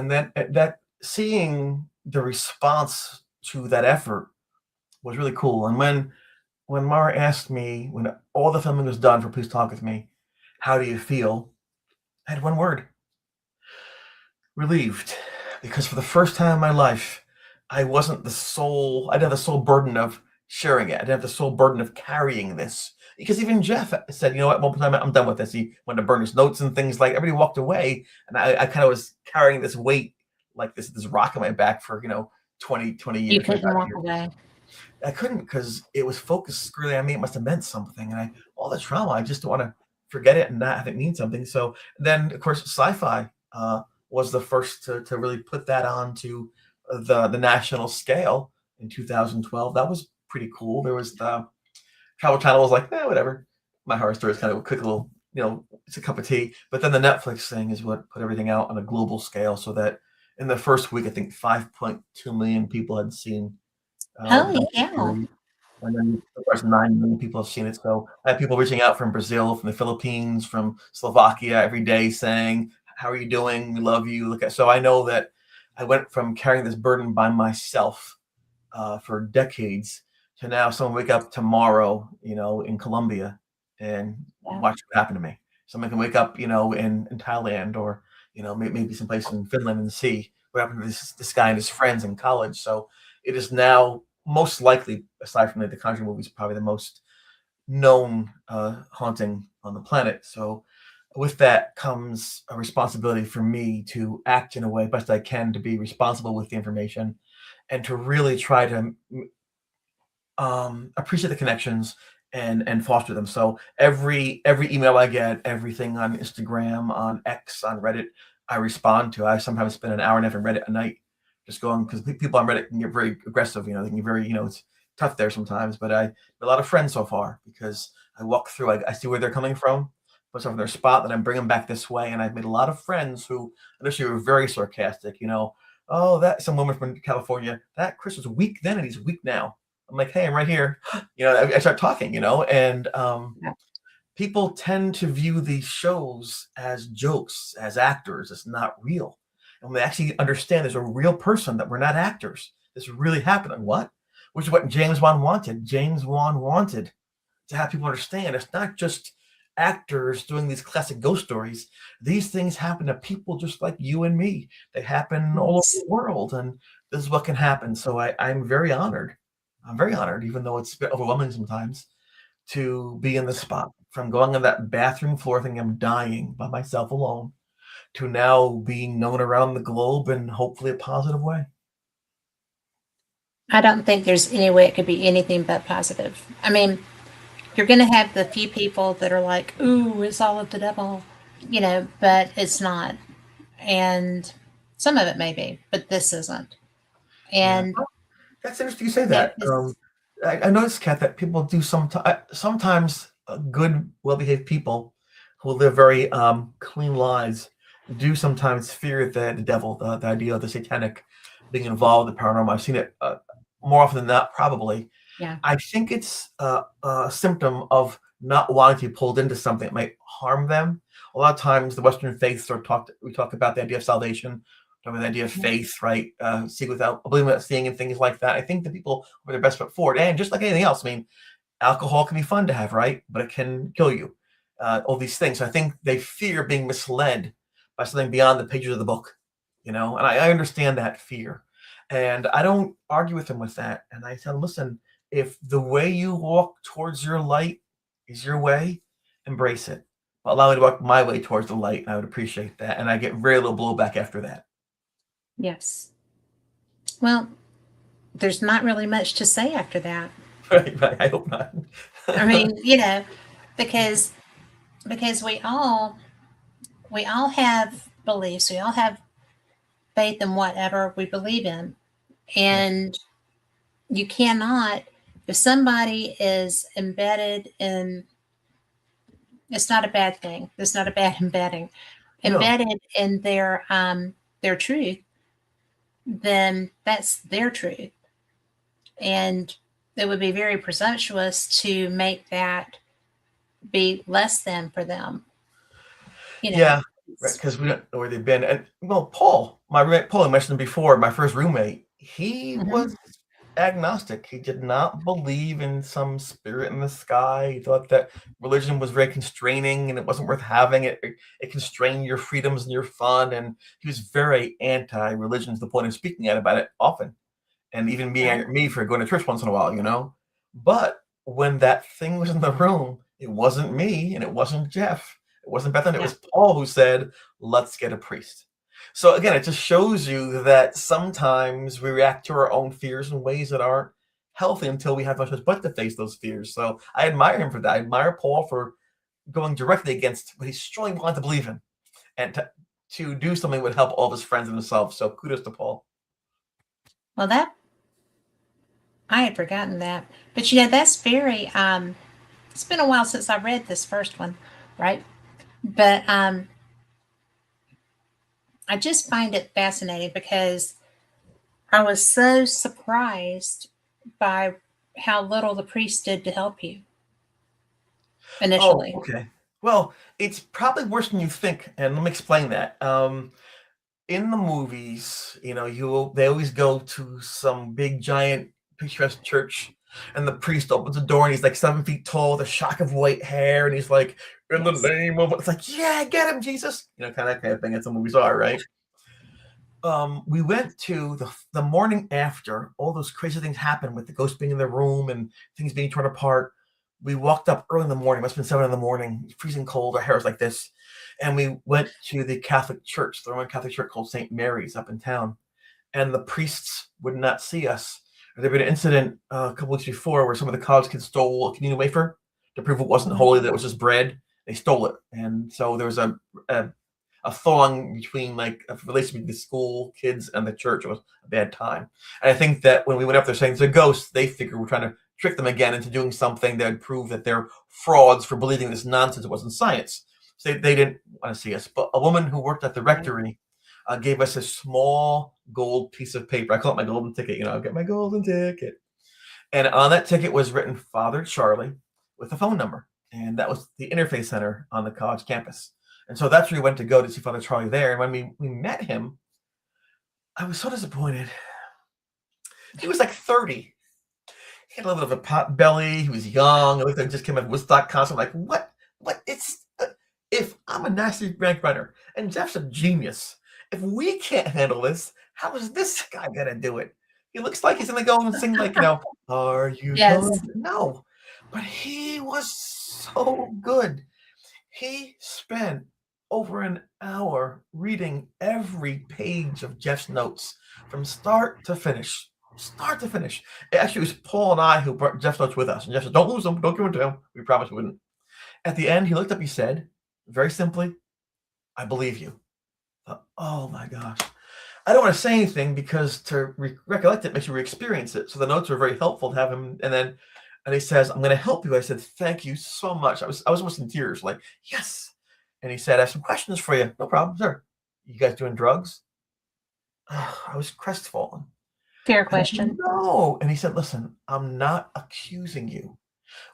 then that seeing the response to that effort was really cool. And when Mara asked me, when all the filming was done for Please Talk With Me, how do you feel? I had one word: relieved. Because for the first time in my life, I didn't have the sole burden of sharing it. I didn't have the sole burden of carrying this. Because even Jeff said, you know what, one time I'm done with this. He went to burn his notes and things, like everybody walked away. And I kind of was carrying this weight, like this rock in my back for, 20 years. You couldn't walk away. I couldn't, because it was focused really on me. It must have meant something. And all the trauma, I just don't want to forget it and not have it mean something. So then, of course, sci-fi was the first to really put that onto the national scale in 2012. That was pretty cool. There was the Travel Channel was like, whatever. My Horror Story is kind of a quick little, it's a cup of tea. But then the Netflix thing is what put everything out on a global scale, so that in the first week, I think 5.2 million people had seen. Holy cow. And then, of course, 9 million people have seen it. So I have people reaching out from Brazil, from the Philippines, from Slovakia every day saying, how are you doing? We love you. So I know that I went from carrying this burden by myself for decades to now someone wake up tomorrow, in Colombia and watch what happened to me. Someone can wake up, in Thailand, or, maybe someplace in Finland and see what happened to this guy and his friends in college. So it is now most likely, aside from the Conjuring movies, probably the most known haunting on the planet. So with that comes a responsibility for me to act in a way best I can to be responsible with the information and to really try to appreciate the connections and foster them. So every email I get, everything on Instagram, on X, on Reddit, I respond to. I sometimes spend an hour and a half on Reddit a night just going, because people on Reddit can get very aggressive. They can get very, it's tough there sometimes. But I have a lot of friends so far because I walk through, I see where they're coming from, put stuff in their spot, then I bring them back this way. And I've made a lot of friends who initially were very sarcastic, oh, that some woman from California, that Chris was weak then and he's weak now. I'm like, hey, I'm right here. I start talking, and people tend to view these shows as jokes, as actors. It's not real. And when they actually understand there's a real person, that we're not actors, this really happened. What? Which is what James Wan wanted. James Wan wanted to have people understand it's not just actors doing these classic ghost stories. These things happen to people just like you and me. They happen all over Yes. the world, and this is what can happen. So I'm very honored. I'm very honored, even though it's a bit overwhelming sometimes, to be in the spot. From going on that bathroom floor thinking I'm dying by myself alone, to now being known around the globe in hopefully a positive way. I don't think there's any way it could be anything but positive. I mean, you're going to have the few people that are like, ooh, it's all of the devil, but it's not. And some of it may be, but this isn't. Yeah. And That's interesting you say yeah, that. I noticed, Kat, that people do sometimes good, well-behaved people who live very clean lives do sometimes fear the devil, the idea of the satanic being involved in the paranormal. I've seen it more often than not, probably. yeah, I think it's a symptom of not wanting to be pulled into something that might harm them. A lot of times, the Western faiths we talk about the idea of salvation, talk about the idea of yeah, faith, right? See without believing without seeing, and things like that. I think that people put their best foot forward, and just like anything else, I mean, alcohol can be fun to have, right? But it can kill you. All these things. So I think they fear being misled by something beyond the pages of the book, and I understand that fear, and I don't argue with them with that. And I tell them, listen, if the way you walk towards your light is your way, embrace it. But allow me to walk my way towards the light. And I would appreciate that. And I get very little blowback after that. yes. Well, there's not really much to say after that. Right. I hope not. I mean, because we all have beliefs, we all have faith in whatever we believe in, Yeah. and you cannot, if somebody is embedded in, it's not a bad thing, it's not a bad embedding, No. embedded in their truth, then that's their truth, and it would be very presumptuous to make that be less than for them. Yeah. Right. It's- Because we don't know where they've been. And well, Paul, my roommate Paul, I mentioned before, my first roommate, he Mhm. was agnostic. He did not believe in some spirit in the sky. He thought that religion was very constraining and it wasn't worth having. It constrained your freedoms and your fun. And he was very anti-religion to the point of speaking out about it often, and even being Right. angry at me for going to church once in a while. But when that thing was in the room, it wasn't me and it wasn't Jeff. It wasn't Beth, and it Yeah. was Paul who said, let's get a priest. So again, it just shows you that sometimes we react to our own fears in ways that aren't healthy until we have no choice but to face those fears. So I admire him for that. I admire Paul for going directly against what he strongly wanted to believe in, and to do something that would help all of his friends and himself. So kudos to Paul. Well, that I had forgotten that, but that's very. It's been a while since I read this first one, right? But I just find it fascinating because I was so surprised by how little the priest did to help you Oh, initially. okay. Well, it's probably worse than you think, and let me explain that. In the movies, they always go to some big, giant, picturesque church, and the priest opens the door, and he's like 7 feet tall, with a shock of white hair, and he's like, "In the Yes. name of," it's like, "Yeah, get him, Jesus," kind of thing. That's what movies are, right? We went to the morning after all those crazy things happened with the ghost being in the room and things being torn apart. We walked up early in the morning, must have been 7 in the morning, freezing cold, our hair was like this. And we went to the Catholic church, the Roman Catholic church called St. Mary's up in town. And the priests would not see us. There had been an incident a couple weeks before where some of the college kids stole a communion wafer to prove it wasn't Mhm. holy, that it was just bread. They stole it. And so there was a thawing between like a relationship between the school kids and the church. It was a bad time. And I think that when we went up there saying it's a ghost, they figured we're trying to trick them again into doing something that would prove that they're frauds for believing this nonsense. It wasn't science. So they didn't want to see us. But a woman who worked at the Right. rectory gave us a small gold piece of paper. I call it my golden ticket. I've got my golden ticket. And on that ticket was written Father Charlie with a phone number. And that was the interfaith center on the college campus. And so that's where we went to go to see Father Charlie there. And when we met him, I was so disappointed. He was like 30. He had a little bit of a pot belly. He was young. It looked like he just came out of Woodstock concert. I'm like, what? What? If I'm a nasty rank runner and Jeff's a genius, if we can't handle this, how is this guy gonna do it? He looks like he's gonna go and sing like, are you Yes. going? No, but he was so good. He spent over an hour reading every page of Jeff's notes from start to finish. Start to finish. It actually was Paul and I who brought Jeff's notes with us. And Jeff said, don't lose them. Don't give them to him. We promised we wouldn't. At the end, he looked up, he said, very simply, I believe you. Oh my gosh. I don't want to say anything because to recollect it makes you re-experience it. So the notes were very helpful to have him. And he says, I'm going to help you. I said, thank you so much. I was almost in tears, like, yes. And he said, I have some questions for you. No problem, sir. You guys doing drugs? I was crestfallen. Fair question. No. And he said, listen, I'm not accusing you.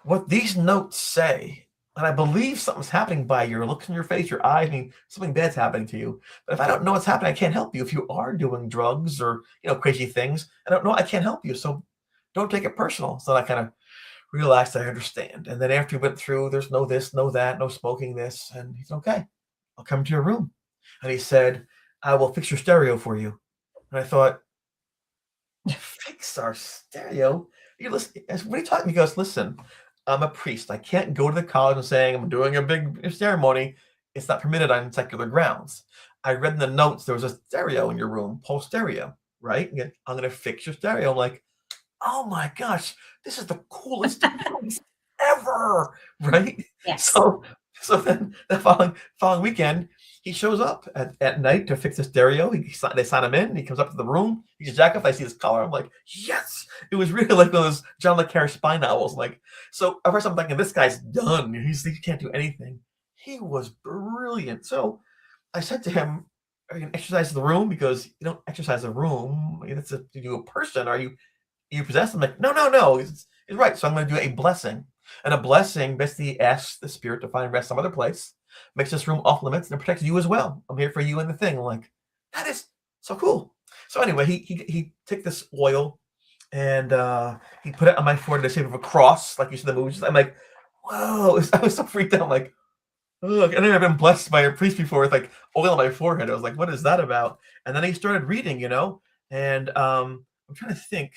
What these notes say, and I believe something's happening by your looks in your face, your eyes, I mean, something bad's happening to you. But if I don't know what's happening, I can't help you. If you are doing drugs or, crazy things, I don't know, I can't help you. So don't take it personal. So I kind of realized I understand. And then after we went through, there's no this, no that, no smoking this. And he said, okay, I'll come to your room. And he said, I will fix your stereo for you. And I thought, fix our stereo? You listen, what are you talking? He goes, listen, I'm a priest. I can't go to the college and saying I'm doing a big ceremony. It's not permitted on secular grounds. I read in the notes there was a stereo in your room, Paul's stereo, right? I'm going to fix your stereo. I'm like, oh my gosh, this is the coolest thing ever, right? Yes. So then the following weekend, he shows up at night to fix the stereo. They sign him in. He comes up to the room. He just jack up. I see his collar. I'm like, yes. It was really like those John le Carre spy novels. Like, so at first I'm thinking, this guy's done. He can't do anything. He was brilliant. So I said to him, are you going to exercise the room? Because you don't exercise the room. That's to do a person. Are you possessed? I'm like, no. It's right. So I'm going to do a blessing. And a blessing basically asks the spirit to find rest some other place, makes this room off limits, and it protects you as well. I'm here for you and the thing. I'm like, that is so cool. So anyway, he took this oil and he put it on my forehead in the shape of a cross, like you see the movies. I'm like, whoa. I was so freaked out. I'm like, ugh. And then I've been blessed by a priest before with like oil on my forehead. I was like, what is that about? And then he started reading, and I'm trying to think.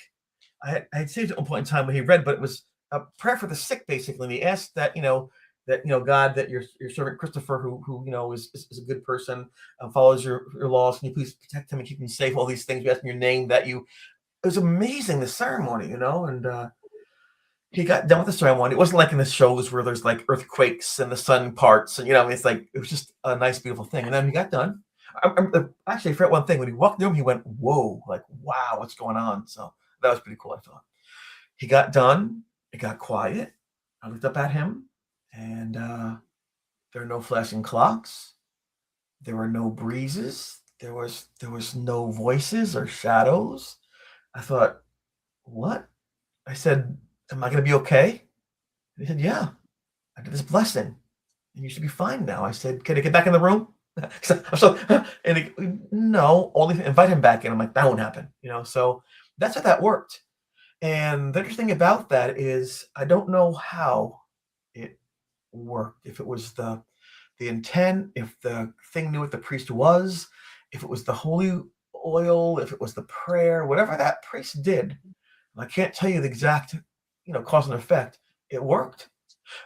I had saved it at one point in time when he read, but it was a prayer for the sick, basically. And he asked that, God, that your servant Christopher, who is a good person, follows your laws, can you please protect him and keep him safe? All these things. We ask in your name it was amazing, the ceremony, and he got done with the ceremony. It wasn't like in the shows where there's like earthquakes and the sun parts, and it's like, it was just a nice, beautiful thing. And then he got done. Actually, I forgot one thing. When he walked in the room, he went, whoa, like, wow, what's going on? So that was pretty cool, I thought. He got done. It got quiet. I looked up at him, and there were no flashing clocks. There were no breezes. There was no voices or shadows. I thought, what? I said, am I going to be okay? And he said, yeah. I did this blessing, and you should be fine now. I said, can I get back in the room? No, only invite him back in. I'm like, that won't happen. So that's how that worked. And the interesting about that is I don't know how it worked. If it was the intent, if the thing knew what the priest was, if it was the holy oil, if it was the prayer, whatever that priest did. I can't tell you the exact, cause and effect. It worked.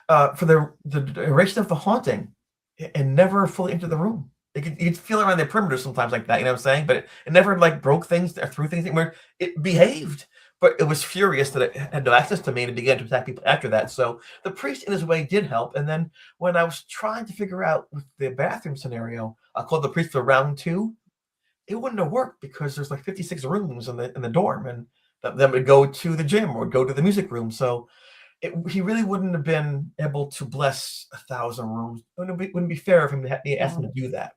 For the duration of the haunting, it never fully entered the room. You'd feel around the perimeter sometimes like that, you know what I'm saying? But it never like broke things or threw things where it behaved. But it was furious that it had no access to me and it began to attack people after that. So the priest, in his way, did help. And then when I was trying to figure out with the bathroom scenario, I called the priest for round 2. It wouldn't have worked because there's like 56 rooms in the dorm, and then would go to the gym or go to the music room. So he really wouldn't have been able to bless 1,000 rooms. It wouldn't be fair of him to ask him to do that.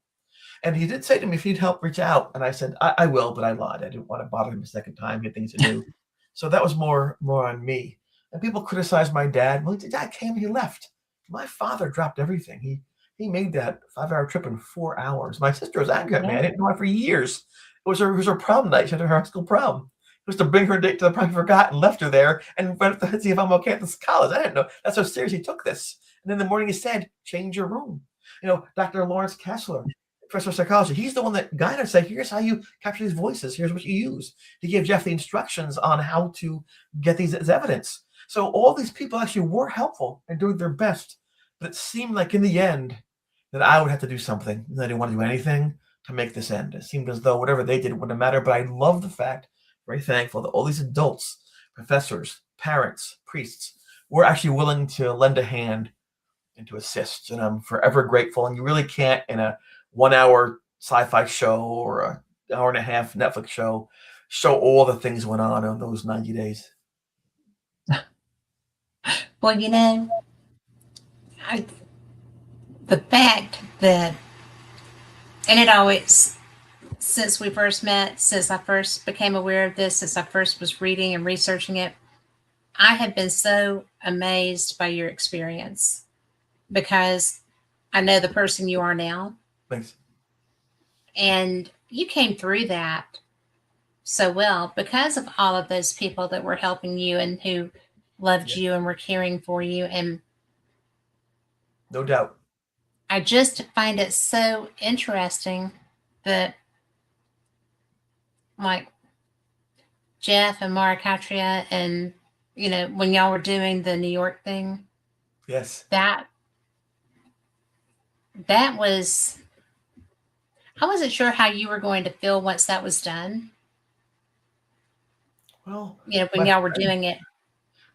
And he did say to me, if he'd help, reach out. And I said, I will, but I lied. I didn't want to bother him a second time. He had things to do. So that was more on me. And people criticized my dad. Well, dad came and he left. My father dropped everything. He made that 5-hour trip in 4 hours. My sister was angry at me. I didn't know her for years. It was her prom night. She had her high school prom. was to bring her to the private forgot and left her there and went to see if I'm okay at this college. I didn't know. That's how serious he took this. And then in the morning he said, change your room. Dr. Lawrence Kessler, professor of psychology, he's the one that guided us, said, here's how you capture these voices. Here's what you use. He gave Jeff the instructions on how to get these as evidence. So all these people actually were helpful and doing their best. But it seemed like in the end that I would have to do something. And I didn't want to do anything to make this end. It seemed as though whatever they did wouldn't matter. But I love the fact, very thankful, that all these adults, professors, parents, priests, were actually willing to lend a hand and to assist. And I'm forever grateful. And you really can't, in a 1 hour sci-fi show or a hour and a half Netflix show all the things that went on in those 90 days. Well, the fact that, and it always, since we first met, since I first became aware of this, since I first was reading and researching it, I have been so amazed by your experience because I know the person you are now. Thanks. And you came through that so well because of all of those people that were helping you and who loved you and were caring for you. And no doubt. I just find it so interesting that, like, Jeff and Mara Katria and, when y'all were doing the New York thing. Yes. That was, I wasn't sure how you were going to feel once that was done. Well, when y'all were doing it.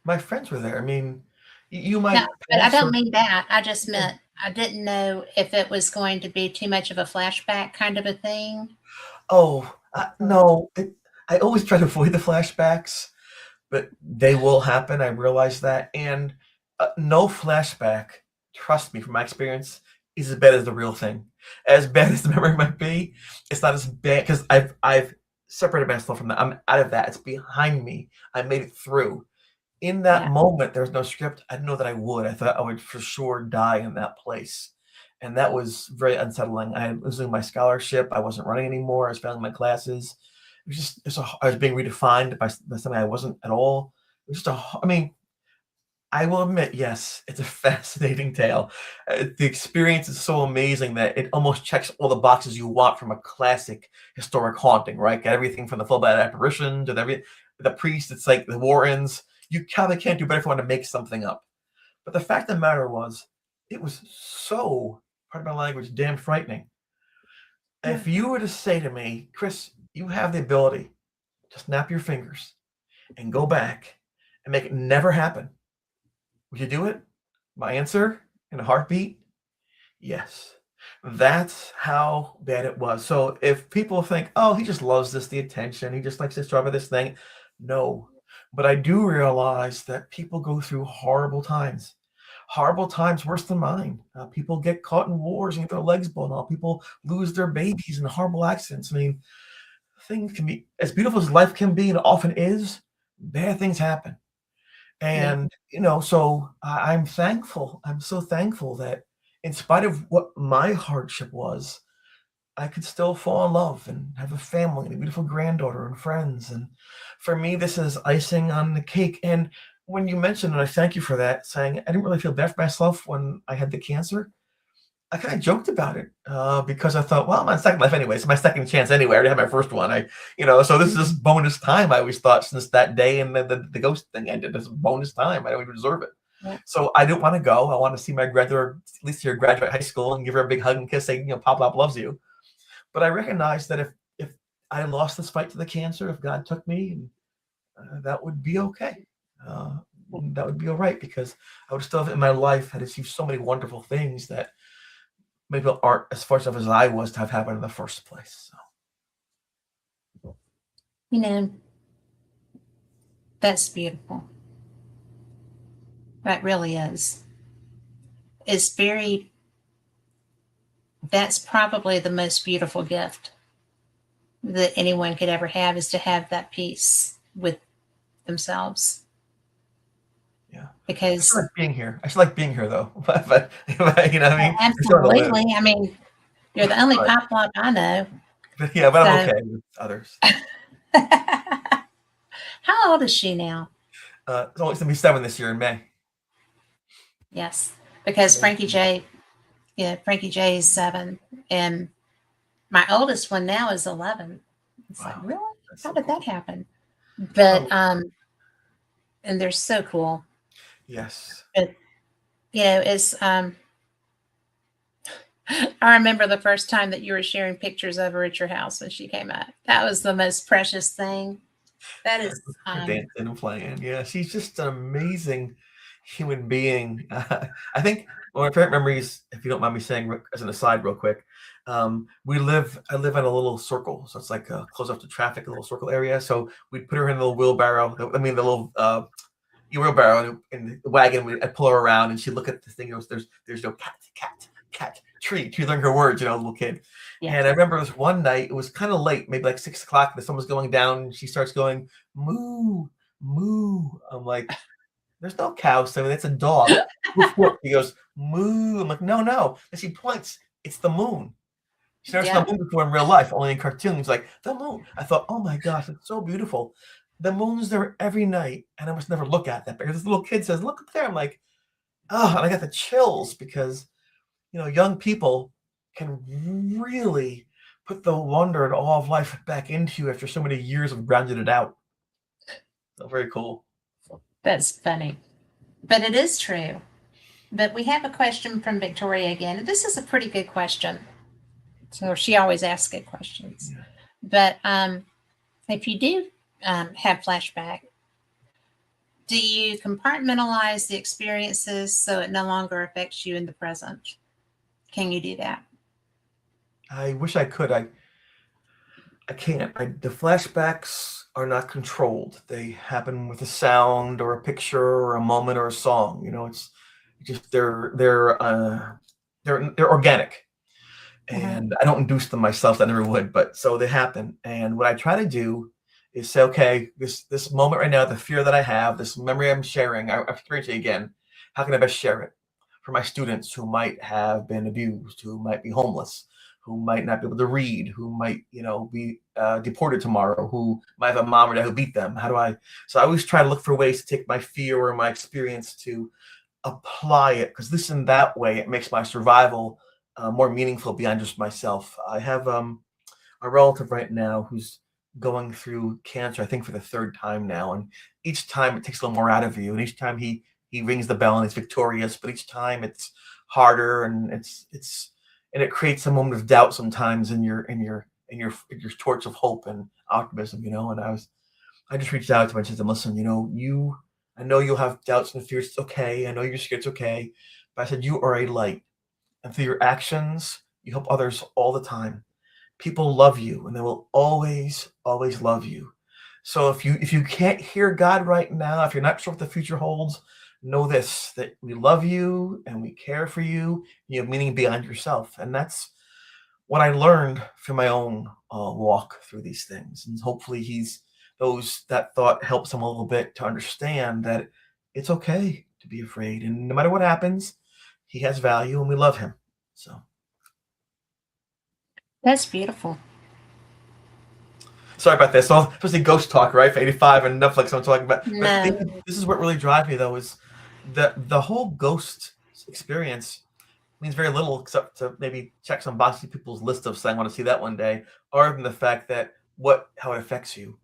My friends were there. I mean, you might. No, but I don't mean that. I just meant I didn't know if it was going to be too much of a flashback kind of a thing. Oh, no. I always try to avoid the flashbacks, but they will happen. I realize that. And no flashback, trust me, from my experience, is as bad as the real thing. As bad as the memory might be, it's not as bad because I've separated myself from that. I'm out of that. It's behind me. I made it through. In that moment, there was no script. I didn't know that I would. I thought I would for sure die in that place. And that was very unsettling. I was losing my scholarship. I wasn't running anymore. I was failing my classes. It was just, I was being redefined by something I wasn't at all. It was just I will admit, yes, it's a fascinating tale. The experience is so amazing that it almost checks all the boxes you want from a classic historic haunting, right? Got everything from the full-body apparition to the priest. It's like the Warrens. You probably can't do better if you want to make something up. But the fact of the matter was, it was so, pardon my language, damn frightening. Yeah. If you were to say to me, Chris, you have the ability to snap your fingers and go back and make it never happen, would you do it? My answer, in a heartbeat, yes. That's how bad it was. So if people think, oh, he just loves the attention, he just likes to struggle with this thing, no. But I do realize that people go through horrible times worse than mine. People get caught in wars and get their legs blown off. People lose their babies in horrible accidents. I mean, things can be, as beautiful as life can be and often is, bad things happen. And, so I'm thankful. I'm so thankful that in spite of what my hardship was, I could still fall in love and have a family and a beautiful granddaughter and friends. And for me, this is icing on the cake. And when you mentioned, and I thank you for that, saying I didn't really feel bad for myself when I had the cancer, I kind of joked about it because I thought, well, I'm on second life anyway. It's my second chance anyway. I already had my first one. So this is just bonus time. I always thought since that day and the ghost thing ended, this is bonus time. I don't even deserve it. Yeah. So I didn't want to go. I want to see my granddaughter, at least here, graduate high school and give her a big hug and kiss, saying, Pop loves you. But I recognized that if I lost this fight to the cancer, if God took me, that would be okay. That would be all right because I would still have in my life had achieved so many wonderful things that maybe aren't as fortunate as I was to have happened in the first place. So. That's beautiful. That really is. That's probably the most beautiful gift that anyone could ever have, is to have that peace with themselves. Yeah. Because I still like being here though. but you know what I mean? Absolutely. I mean, you're the only pop block I know. Yeah, but so. I'm okay with others. How old is she now? It's only going to be 7 this year in May. Yes, because Frankie J is 7, and my oldest one now is 11. It's Wow, like, really? that's How so did cool. that happen? But Oh, and they're so cool. yes. But it's I remember the first time that you were sharing pictures of her at your house when she came up. That was the most precious thing. That is Dancing and playing. Yeah, she's just an amazing human being. I think one of my favorite memories, if you don't mind me saying, as an aside, real quick, I live in a little circle, so it's like close up to traffic, a little circle area. So we'd put her in a little wheelbarrow. I mean, the little wheelbarrow in the wagon. I'd pull her around, and she'd look at the thing. There's no cat, tree. She learned her words, little kid. yeah. And I remember this one night, it was kind of late, maybe like 6 o'clock, the sun was going down, and she starts going, moo, moo. I'm like, there's no cow, so it's a dog. Woof, woof. He goes, moo. I'm like, no, no. And she points, it's the moon. She's never seen Yeah. the moon before in real life, only in cartoons. Like, the moon. I thought, oh my gosh, it's so beautiful. The moon's there every night, and I must never look at that because this little kid says, look up there. I'm like, oh, and I got the chills because young people can really put the wonder and awe of life back into you after so many years of grounding it out. So very cool. That's funny. But it is true. But we have a question from Victoria again. This is a pretty good question. So she always asks good questions. Yeah. But if you do have flashback, do you compartmentalize the experiences so it no longer affects you in the present? Can you do that? I wish I could. I can't. The flashbacks are not controlled. They happen with a sound or a picture or a moment or a song. It's just they're organic. And I don't induce them myself. I never would, but so they happen. And what I try to do is say, okay, this moment right now, the fear that I have, this memory I'm sharing, I'm experiencing again. How can I best share it for my students who might have been abused, who might be homeless, who might not be able to read, who might be deported tomorrow, who might have a mom or dad who beat them? How do I? So I always try to look for ways to take my fear or my experience to apply it, because this and that way it makes my survival more meaningful beyond just myself. I have a relative right now who's going through cancer, I think for the 3rd time now, and each time it takes a little more out of you, and each time he rings the bell and he's victorious, but each time it's harder, and it creates a moment of doubt sometimes in your torch of hope and optimism, and I just reached out to him and said to him, listen, I know you'll have doubts and fears. It's okay. I know you're scared. It's okay. But I said, you are a light. And through your actions, you help others all the time. People love you, and they will always, always love you. So if you can't hear God right now, if you're not sure what the future holds, know this, that we love you and we care for you. You have meaning beyond yourself. And that's what I learned from my own walk through these things. And hopefully that thought helps him a little bit to understand that it's okay to be afraid. And no matter what happens, he has value and we love him. So That's beautiful. sorry about this. So supposed to ghost talk, right? For 85 and Netflix I'm talking about. No. But this is what really drives me though, is the whole ghost experience means very little except to maybe check some boxy people's list of saying I want to see that one day, other than the fact that how it affects you.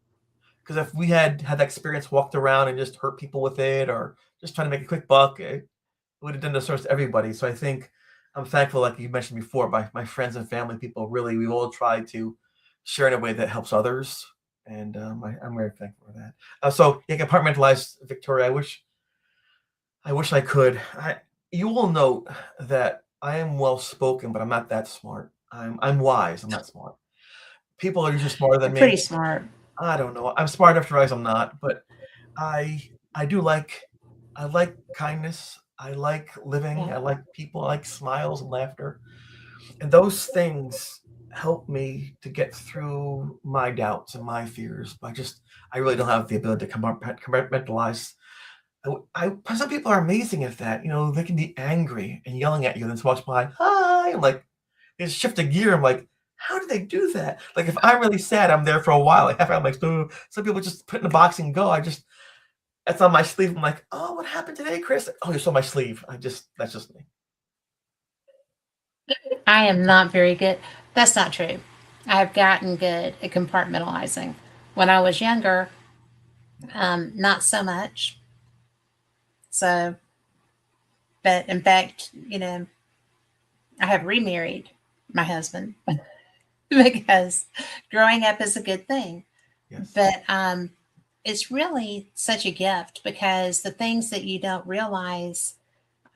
Because if we had that experience, walked around and just hurt people with it, or just trying to make a quick buck, it would have done disservice to everybody. So I think I'm thankful, like you mentioned before, my friends and family, people, really, we've all tried to share in a way that helps others. And I'm very thankful for that. So yeah, compartmentalize, Victoria. I wish I could. You will note that I am well spoken, but I'm not that smart. I'm wise. I'm not smart. People are usually smarter than You're me. pretty smart. I don't know. I'm smart enough to realize I'm not, but I like kindness. I like living. I like people. I like smiles and laughter, and those things help me to get through my doubts and my fears. I really don't have the ability to compartmentalize. Some people are amazing at that. They can be angry and yelling at you, and then walks by, hi. I'm like, they just shift a gear. I'm like, how do they do that? Like if I'm really sad, I'm there for a while. Like after I'm like, "Ugh." Some people just put in the box and go. That's on my sleeve. I'm like, oh, what happened today, Chris? Oh, you saw my sleeve. That's just me. I am not very good. That's not true. I've gotten good at compartmentalizing. When I was younger, not so much. So, but in fact, I have remarried my husband because growing up is a good thing. Yes. But it's really such a gift because the things that you don't realize,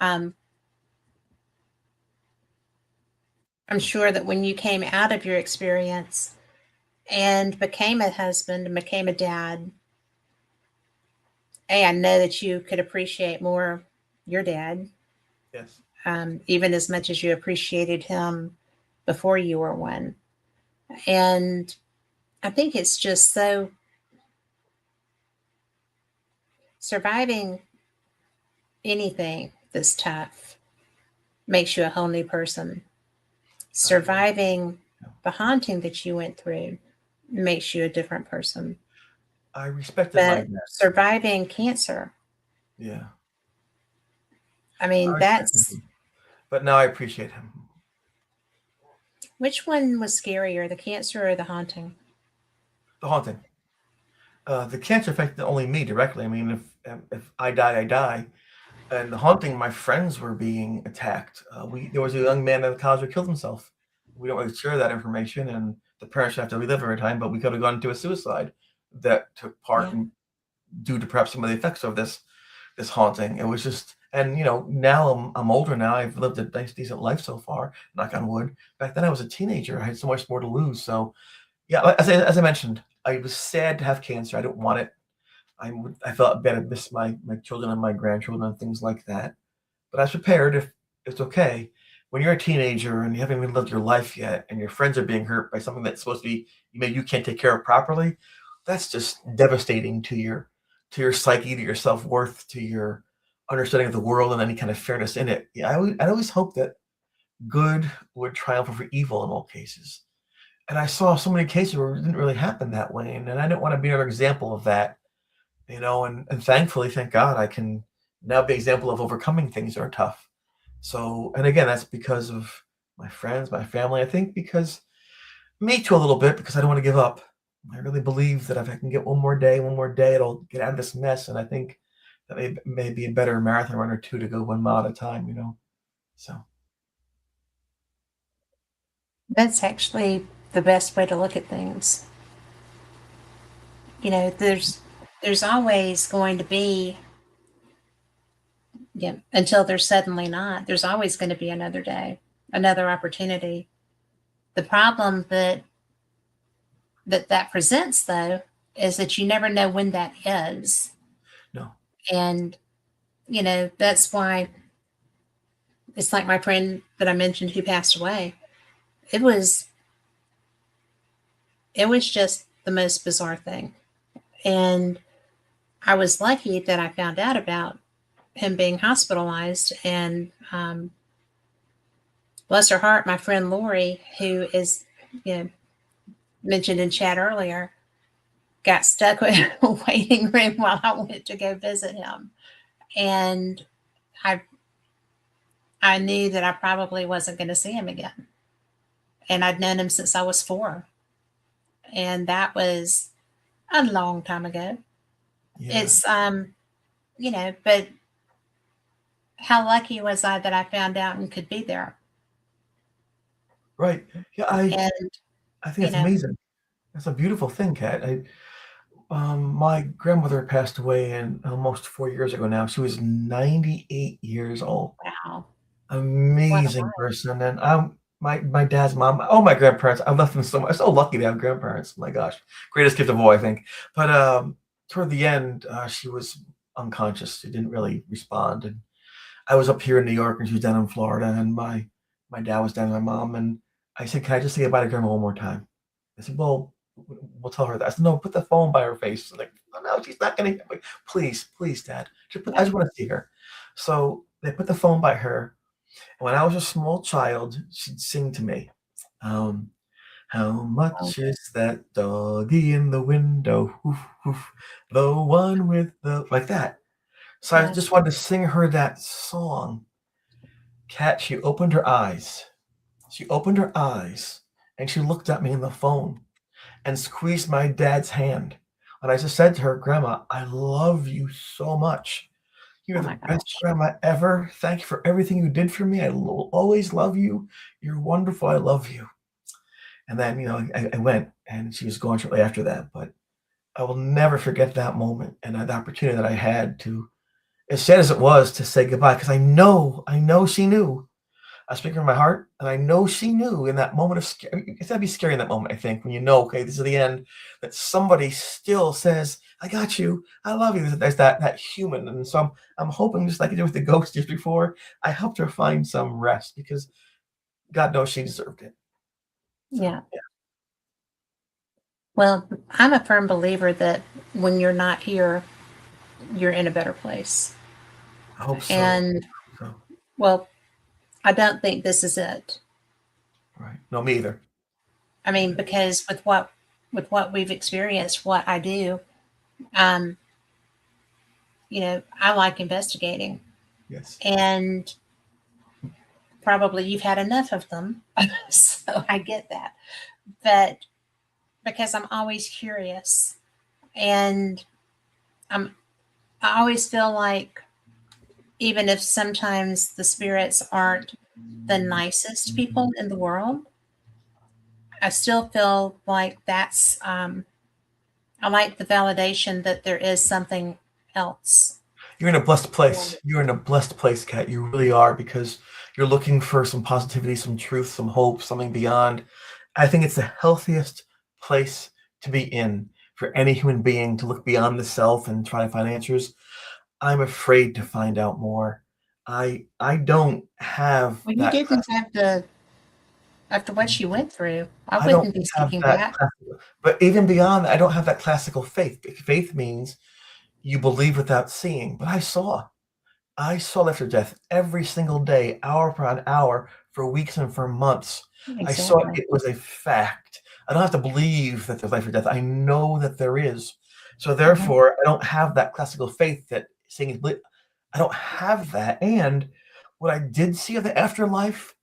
um, I'm sure that when you came out of your experience and became a husband and became a dad, I know that you could appreciate more your dad, Yes. even as much as you appreciated him before you were one. And I think it's just so surviving anything that's tough makes you a whole new person. Surviving the haunting that you went through makes you a different person. I respected my But dad. surviving cancer, Yeah. I mean, I respected that's him. But now I appreciate him. which one was scarier, the cancer or the haunting? The haunting. The cancer affected only me directly. I mean, if I die, I die. And the haunting, my friends were being attacked. There was a young man at the college who killed himself. We don't really share that information, and the parents have to relive every time. But we could have gone into a suicide that took part Yeah. in, due to perhaps some of the effects of this haunting. It was just, and now I'm older now. I've lived a nice, decent life so far. Knock on wood. Back then, I was a teenager. I had so much more to lose. So yeah, as I mentioned, I was sad to have cancer. I didn't want it. I felt bad. I missed my children and my grandchildren and things like that. But I was prepared. If it's okay, when you're a teenager and you haven't even lived your life yet, and your friends are being hurt by something that's supposed to be you can't take care of properly, that's just devastating to your psyche, to your self worth, to your understanding of the world, and any kind of fairness in it. Yeah, I always hope that good would triumph over evil in all cases. And I saw so many cases where it didn't really happen that way, and I didn't want to be another example of that. And thankfully, thank God, I can now be an example of overcoming things that are tough. So, and again, that's because of my friends, my family. I think because me too, a little bit, because I don't want to give up. I really believe that if I can get one more day, it'll get out of this mess. And I think that may be a better marathon runner too, to go 1 mile at a time. So, That's actually the best way to look at things. There's always going to be, yeah, until there's suddenly not, there's always going to be another day, another opportunity. The problem that presents though is that you never know when that is. no. And that's why it's like my friend that I mentioned who passed away. It was just the most bizarre thing. And I was lucky that I found out about him being hospitalized. And bless her heart, my friend Lori, who is mentioned in chat earlier, got stuck in a waiting room while I went to go visit him. And I knew that I probably wasn't going to see him again. And I'd known him since I was 4. And that was a long time ago. Yeah. It's, but how lucky was I that I found out and could be there? Right. Yeah. I think it's amazing. That's a beautiful thing, Kat. My grandmother passed away almost 4 years ago now. She was 98 years old. Wow. Amazing person. And my dad's mom, all my grandparents, I left them so much. I'm so lucky to have grandparents. My gosh. Greatest gift of all, I think. But toward the end, she was unconscious. She didn't really respond. And I was up here in New York and she was down in Florida, and my dad was down with my mom. And I said, "Can I just say goodbye to grandma one more time?" I said, "Well, we'll tell her that." I said, "No, put the phone by her face." Like, "Oh, no, she's not going to." Please, Dad. I just want to see her. So they put the phone by her. And when I was a small child, she'd sing to me. How much is that doggy in the window? Woof, woof, the one with the like that. So I Yes. just wanted to sing her that song. Kat, she opened her eyes. She opened her eyes and she looked at me in the phone and squeezed my dad's hand. And I just said to her, Grandma, I love you so much. You're Oh the my best gosh. grandma ever. Thank you for everything you did for me. I will always love you. You're wonderful. I love you. And then, I went and she was gone shortly after that. But I will never forget that moment and the opportunity that I had to, as sad as it was, to say goodbye because I know she knew. I was speaking from my heart, and I know she knew in that moment of scary. It's gotta be scary in that moment, I think, when you know, okay, this is the end, that somebody still says, "I got you, I love you." There's that human, and so I'm hoping, just like I did with the ghost just before, I helped her find some rest because God knows she deserved it. So Yeah. yeah, Well, I'm a firm believer that when you're not here, you're in a better place. I hope so. And So well, I don't think this is it. right, no, me either. I mean, because with what we've experienced, what I do, um, I like investigating, Yes, and probably you've had enough of them, so I get that. But because I'm always curious, and I'm I always feel like even if sometimes the spirits aren't the nicest people in the world, I still feel like I like the validation that there is something else. you're in a blessed Yeah. place. You're in a blessed place, Kat. You really are because you're looking for some positivity, some truth, some hope, something beyond. I think it's the healthiest place to be in for any human being to look beyond the self and try to find answers. I'm afraid to find out more. I don't have Well, you that didn't have to, after what you went through, I I don't wouldn't be have seeking that that. classical, but even beyond that, I don't have that classical faith. Faith means you believe without seeing. But I saw after death every single day, hour upon hour, for weeks and for months. I saw it. Exactly. It was a fact. I don't have to believe that there's life after death. I know that there is. So Mhm. therefore, I don't have that classical faith that saying is I don't have that. And what I did see of the afterlife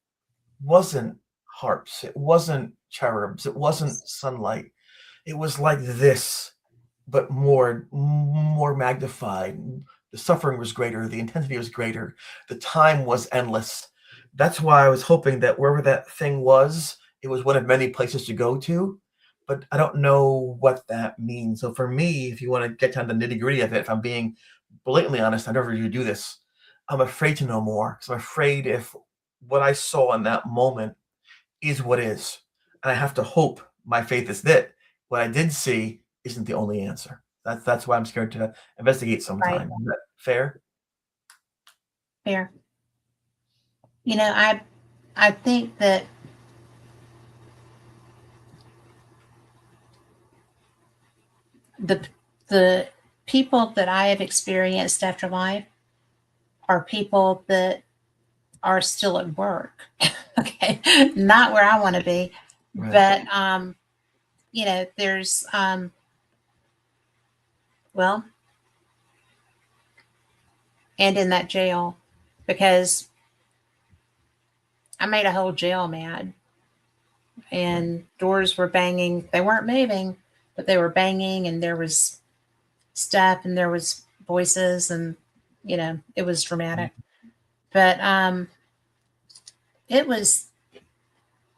wasn't harps. It wasn't cherubs. It wasn't sunlight. It was like this, but more magnified. The suffering was greater, the intensity was greater, the time was endless. That's why I was hoping that wherever that thing was, it was one of many places to go to, but I don't know what that means. So for me, if you want to get down to the nitty-gritty of it, if I'm being blatantly honest, I never usually do this. I'm afraid to know more because I'm afraid if what I saw in that moment is what is. And I have to hope my faith is that what I did see isn't the only answer. That's why I'm scared to investigate Right. sometime. Is that fair? Fair. I think that the the people that I have experienced afterlife are people that are still at work. Okay. Not where I want to be. Right. But there's well, and in that jail because I made a whole jail mad Right. and doors were banging. They weren't moving, but they were banging and there was stuff and there was voices and it was dramatic. But it was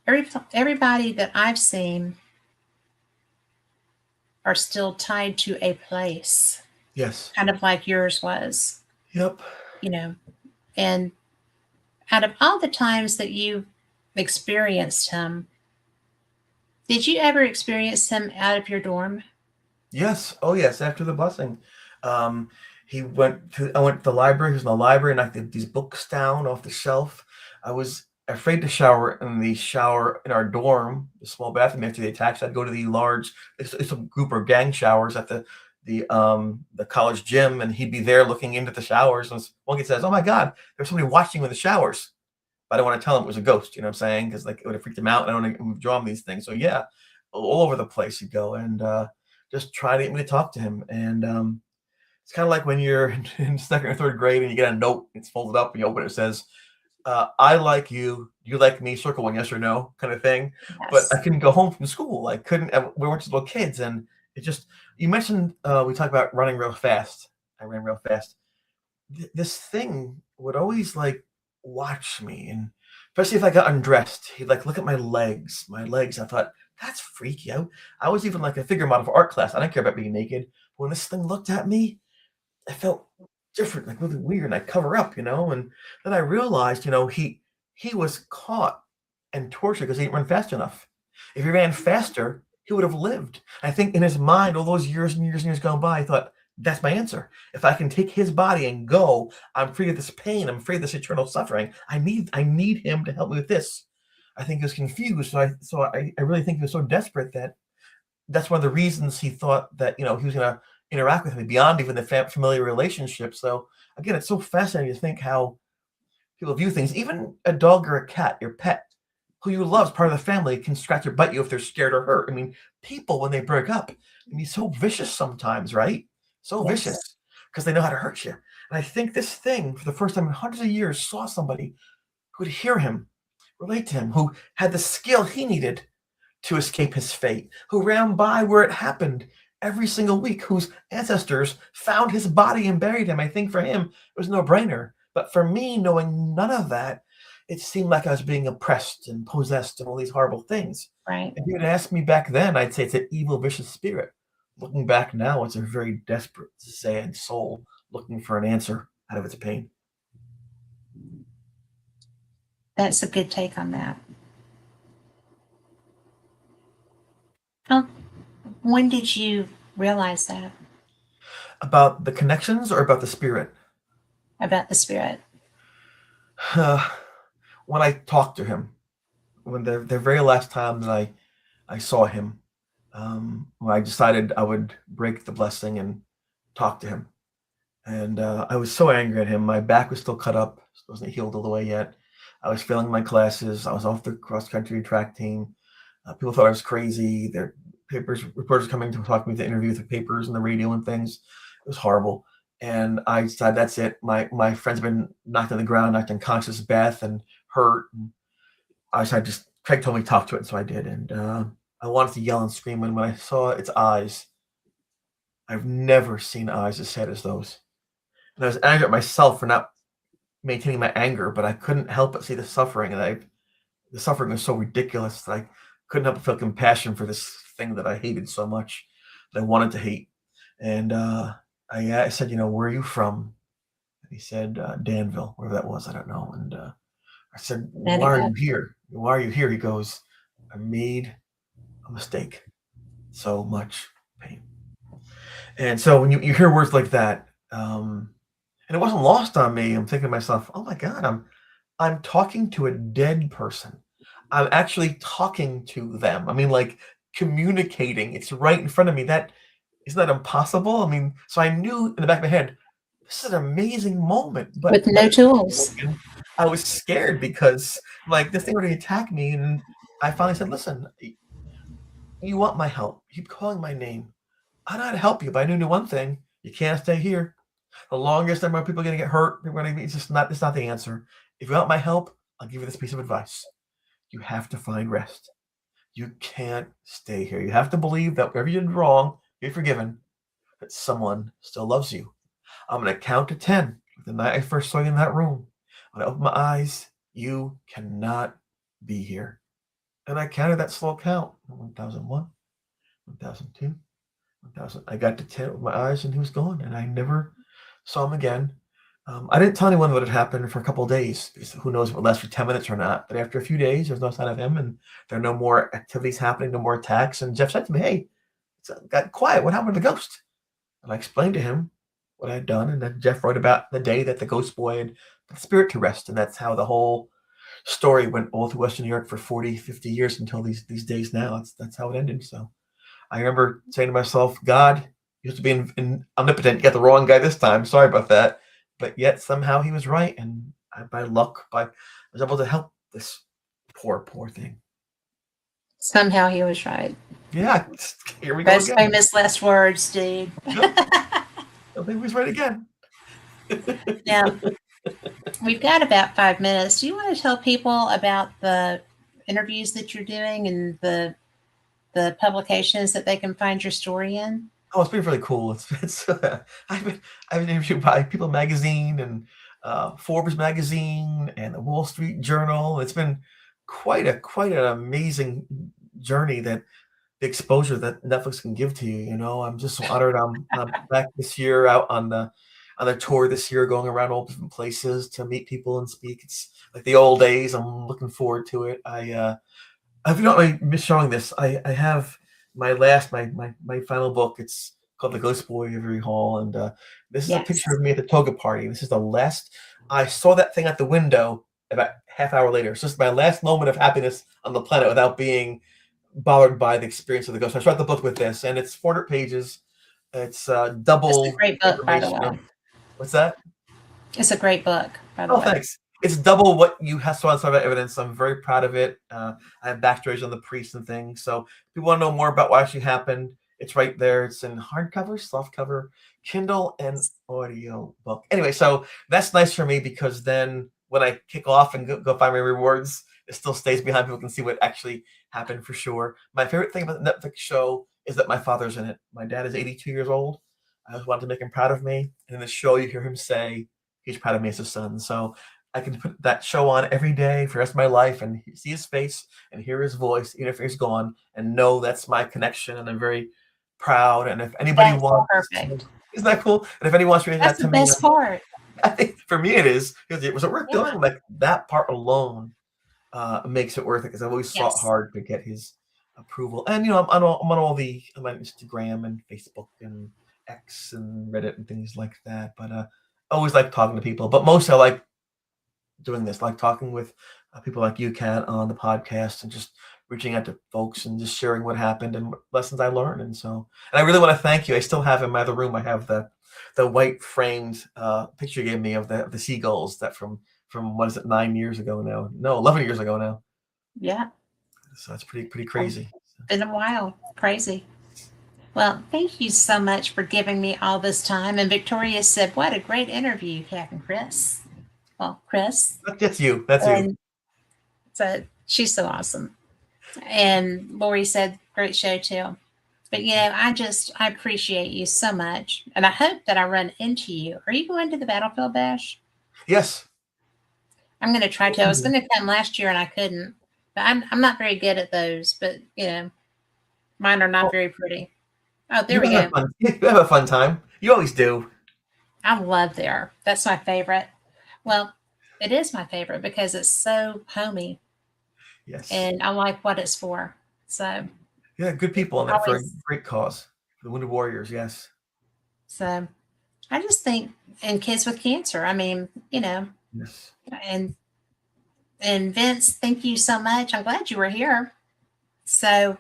everybody that I've seen are still tied to a place, Yes. kind of like yours was, Yep. you know. And out of all the times that you experienced him, did you ever experience him out of your dorm? Yes. Oh, yes. After the busing, um, I went to the library. He was in the library, and I had these books down off the shelf. I was afraid to shower in the shower in our dorm, the small bathroom after the attacks. I'd go to the large, it's a group or gang showers at the college gym, and he'd be there looking into the showers. And one kid says, "Oh my God, there's somebody watching you in the showers." but I don't want to tell him it was a ghost. You know what I'm saying? Because like it would have freaked him out. And I don't want to draw him these things. So yeah, all over the place he'd go and just try to get me to talk to him. And it's kind of like when you're in second or third grade and you get a note, it's folded up, and you open it, it says, I like you, you like me, circle one, yes or no, kind of thing. But Yes. I couldn't go home from school. I couldn't, we were just little kids. And it just, you mentioned, we talked about running real fast. I ran real fast. This thing would always like watch me. And especially if I got undressed, he'd like look at my legs. My legs, I thought, that's freaky. I was even like a figure model for art class. I didn't care about being naked. But when this thing looked at me, I felt different, like really weird, and I cover up, and then I realized, he was caught and tortured because he didn't run fast enough. If he ran faster, he would have lived. I think in his mind, all those years and years and years gone by, he thought, that's my answer. If I can take his body and go, I'm free of this pain, I'm free of this eternal suffering. I need him to help me with this. I think he was confused. So I really think he was so desperate that that's one of the reasons he thought that, he was going to interact with me beyond even the familiar relationship. So again, it's so fascinating to think how people view things. Even a dog or a cat, your pet, who you love as part of the family, can scratch or bite you if they're scared or hurt. I mean, people, when they break up, can be so vicious sometimes, right? So Yes. vicious because they know how to hurt you. And I think this thing, for the first time in hundreds of years, saw somebody who could hear him, relate to him, who had the skill he needed to escape his fate, who ran by where it happened every single week, whose ancestors found his body and buried him. I think for him, it was no brainer. But for me, knowing none of that, it seemed like I was being oppressed and possessed and all these horrible things. Right. If you had asked me back then, I'd say it's an evil, vicious spirit. Looking back now, it's a very desperate, sad soul looking for an answer out of its pain. That's a good take on that. Well, when did you realize that About the connections or about the spirit? about the spirit? When I talked to him, when the very last time that I saw him, when I decided I would break the blessing and talk to him. And I was so angry at him. My back was still cut up, wasn't healed all the way yet. I was failing my classes. I was off the cross-country track team. People thought I was crazy. Their reporters coming to talk to me to interview with the papers and the radio and things. It was horrible. And I decided that's it. My friends have been knocked on the ground, knocked unconscious, Beth, and hurt. And I decided Craig told me to talk to it, so I did. And I wanted to yell and scream. And when I saw its eyes, I've never seen eyes as sad as those. And I was angry at myself for not maintaining my anger, but I couldn't help but see the suffering. And the suffering was so ridiculous that I couldn't help but feel compassion for this thing that I hated so much, that I wanted to hate. And I said, where are you from? And he said, Danville, wherever that was, I don't know. And I said, why are you here? Why are you here? He goes, I made a mistake. So much pain. And so when you hear words like that, and it wasn't lost on me, I'm thinking to myself, oh my God, I'm talking to a dead person. I'm actually talking to them. I mean, like communicating. It's right in front of me. Isn't that impossible? I mean, so I knew in the back of my head, this is an amazing moment. But with no tools. I was scared because like this thing would attack me. And I finally said, listen, you want my help. You keep calling my name. I know how to help you, but I knew one thing. You can't stay here. The longest number of people are going to get hurt. It's not the answer. If you want my help, I'll give you this piece of advice. You have to find rest. You can't stay here. You have to believe that whatever you did wrong, you're forgiven, that someone still loves you. I'm going to count to 10. The night I first saw you in that room, when I opened my eyes, you cannot be here. And I counted that slow count. 1001, 1002, 1000. I got to 10 with my eyes and he was gone. And I never saw him again. I didn't tell anyone what had happened for a couple of days, because who knows if it would last for 10 minutes or not. But after a few days, there's no sign of him, and there are no more activities happening, no more attacks. And Jeff said to me, hey, it's got quiet. What happened to the ghost? And I explained to him what I had done. And then Jeff wrote about the day that the ghost boy had put the spirit to rest. And that's how the whole story went all through Western New York for 40, 50 years until these days now. That's how it ended. So I remember saying to myself, God, you have to be omnipotent. You got the wrong guy this time. Sorry about that. But yet somehow he was right. And by luck, I was able to help this poor thing. Somehow he was right. Yeah, here we go Best again. famous last words, dude. Yep. I think he was right again. Now, we've got about 5 minutes. Do you want to tell people about the interviews that you're doing and the publications that they can find your story in? Oh, it's been really cool. It's I've been interviewed by People Magazine and Forbes Magazine and the Wall Street Journal. It's been quite an amazing journey, that the exposure that Netflix can give to you. You know, I'm just so honored. I'm back this year out on the tour this year, going around all different places to meet people and speak. It's like the old days. I'm looking forward to it. If you don't mind me showing this, I have my final book. It's called The Ghost Boy of Erie Hall, and this is a Yes. picture of me at the toga party. This is the last. I saw that thing at the window about half hour later. It's just my last moment of happiness on the planet without being bothered by the experience of the ghost. I started the book with this, and it's 400 pages. It's double. It's a great book, by the information. way. What's that? It's a great book, by the Oh, way. thanks. It's double what you saw on Survey Evidence. I'm very proud of it. I have backstories on the priests and things. So if you want to know more about what actually happened, it's right there. It's in hardcover, softcover, Kindle, and audio book. Anyway, so that's nice for me, because then when I kick off and go find my rewards, it still stays behind. People can see what actually happened for sure. My favorite thing about the Netflix show is that my father's in it. My dad is 82 years old. I just wanted to make him proud of me. And in the show, you hear him say he's proud of me as a son. So I can put that show on every day for the rest of my life and see his face and hear his voice, even if he's gone, and know that's my connection. And I'm very proud. And if anybody That's wants, perfect. isn't that cool? And if anyone wants to reach out That's to the me, best part. I think for me it is, because it was worth Yeah. doing. Like that part alone makes it worth it, because I've always fought Yes. hard to get his approval. And I'm on Instagram and Facebook and X and Reddit and things like that. But I always like talking to people. But most I like doing this, like talking with people like you, Kat, on the podcast, and just reaching out to folks and just sharing what happened and what lessons I learned. And I really want to thank you. I still have in my other room, I have the white framed picture you gave me of the seagulls that from what is it, 9 years ago now? No, 11 years ago now. Yeah. So that's pretty crazy. Been a while. Crazy. Well, thank you so much for giving me all this time. And Victoria said, what a great interview, Kat and Chris. Well, Chris. That's you. That's you. So she's so awesome. And Lori said, great show too. But I appreciate you so much. And I hope that I run into you. Are you going to the Battlefield Bash? Yes. I'm going to try to. I was going to come last year and I couldn't. But I'm not very good at those. But, mine are not very pretty. Oh, there we go. You have a fun time. You always do. I love there. That's my favorite. Well, it is my favorite because it's so homey. Yes. And I like what it's for. So. Yeah, good people on that for a great cause. The Wounded Warriors, yes. So I just think, and kids with cancer, I mean, Yes. And Vince, thank you so much. I'm glad you were here. So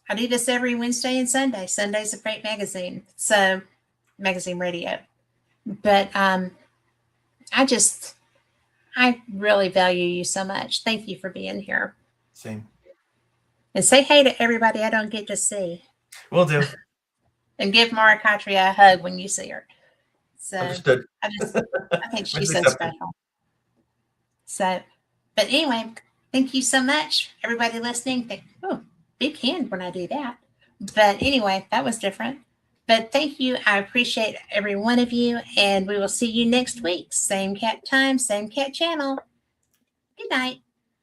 I do this every Wednesday and Sunday. Sunday's a Freight Magazine. So magazine radio. But I really value you so much. Thank you for being here. Same. And say hey to everybody I don't get to see. Will do. And give Mara Katria a hug when you see her. So Understood. I think she's so special. So, but anyway, thank you so much, everybody listening. Big hand when I do that. But anyway, that was different. But thank you. I appreciate every one of you. And we will see you next week. Same cat time, same cat channel. Good night.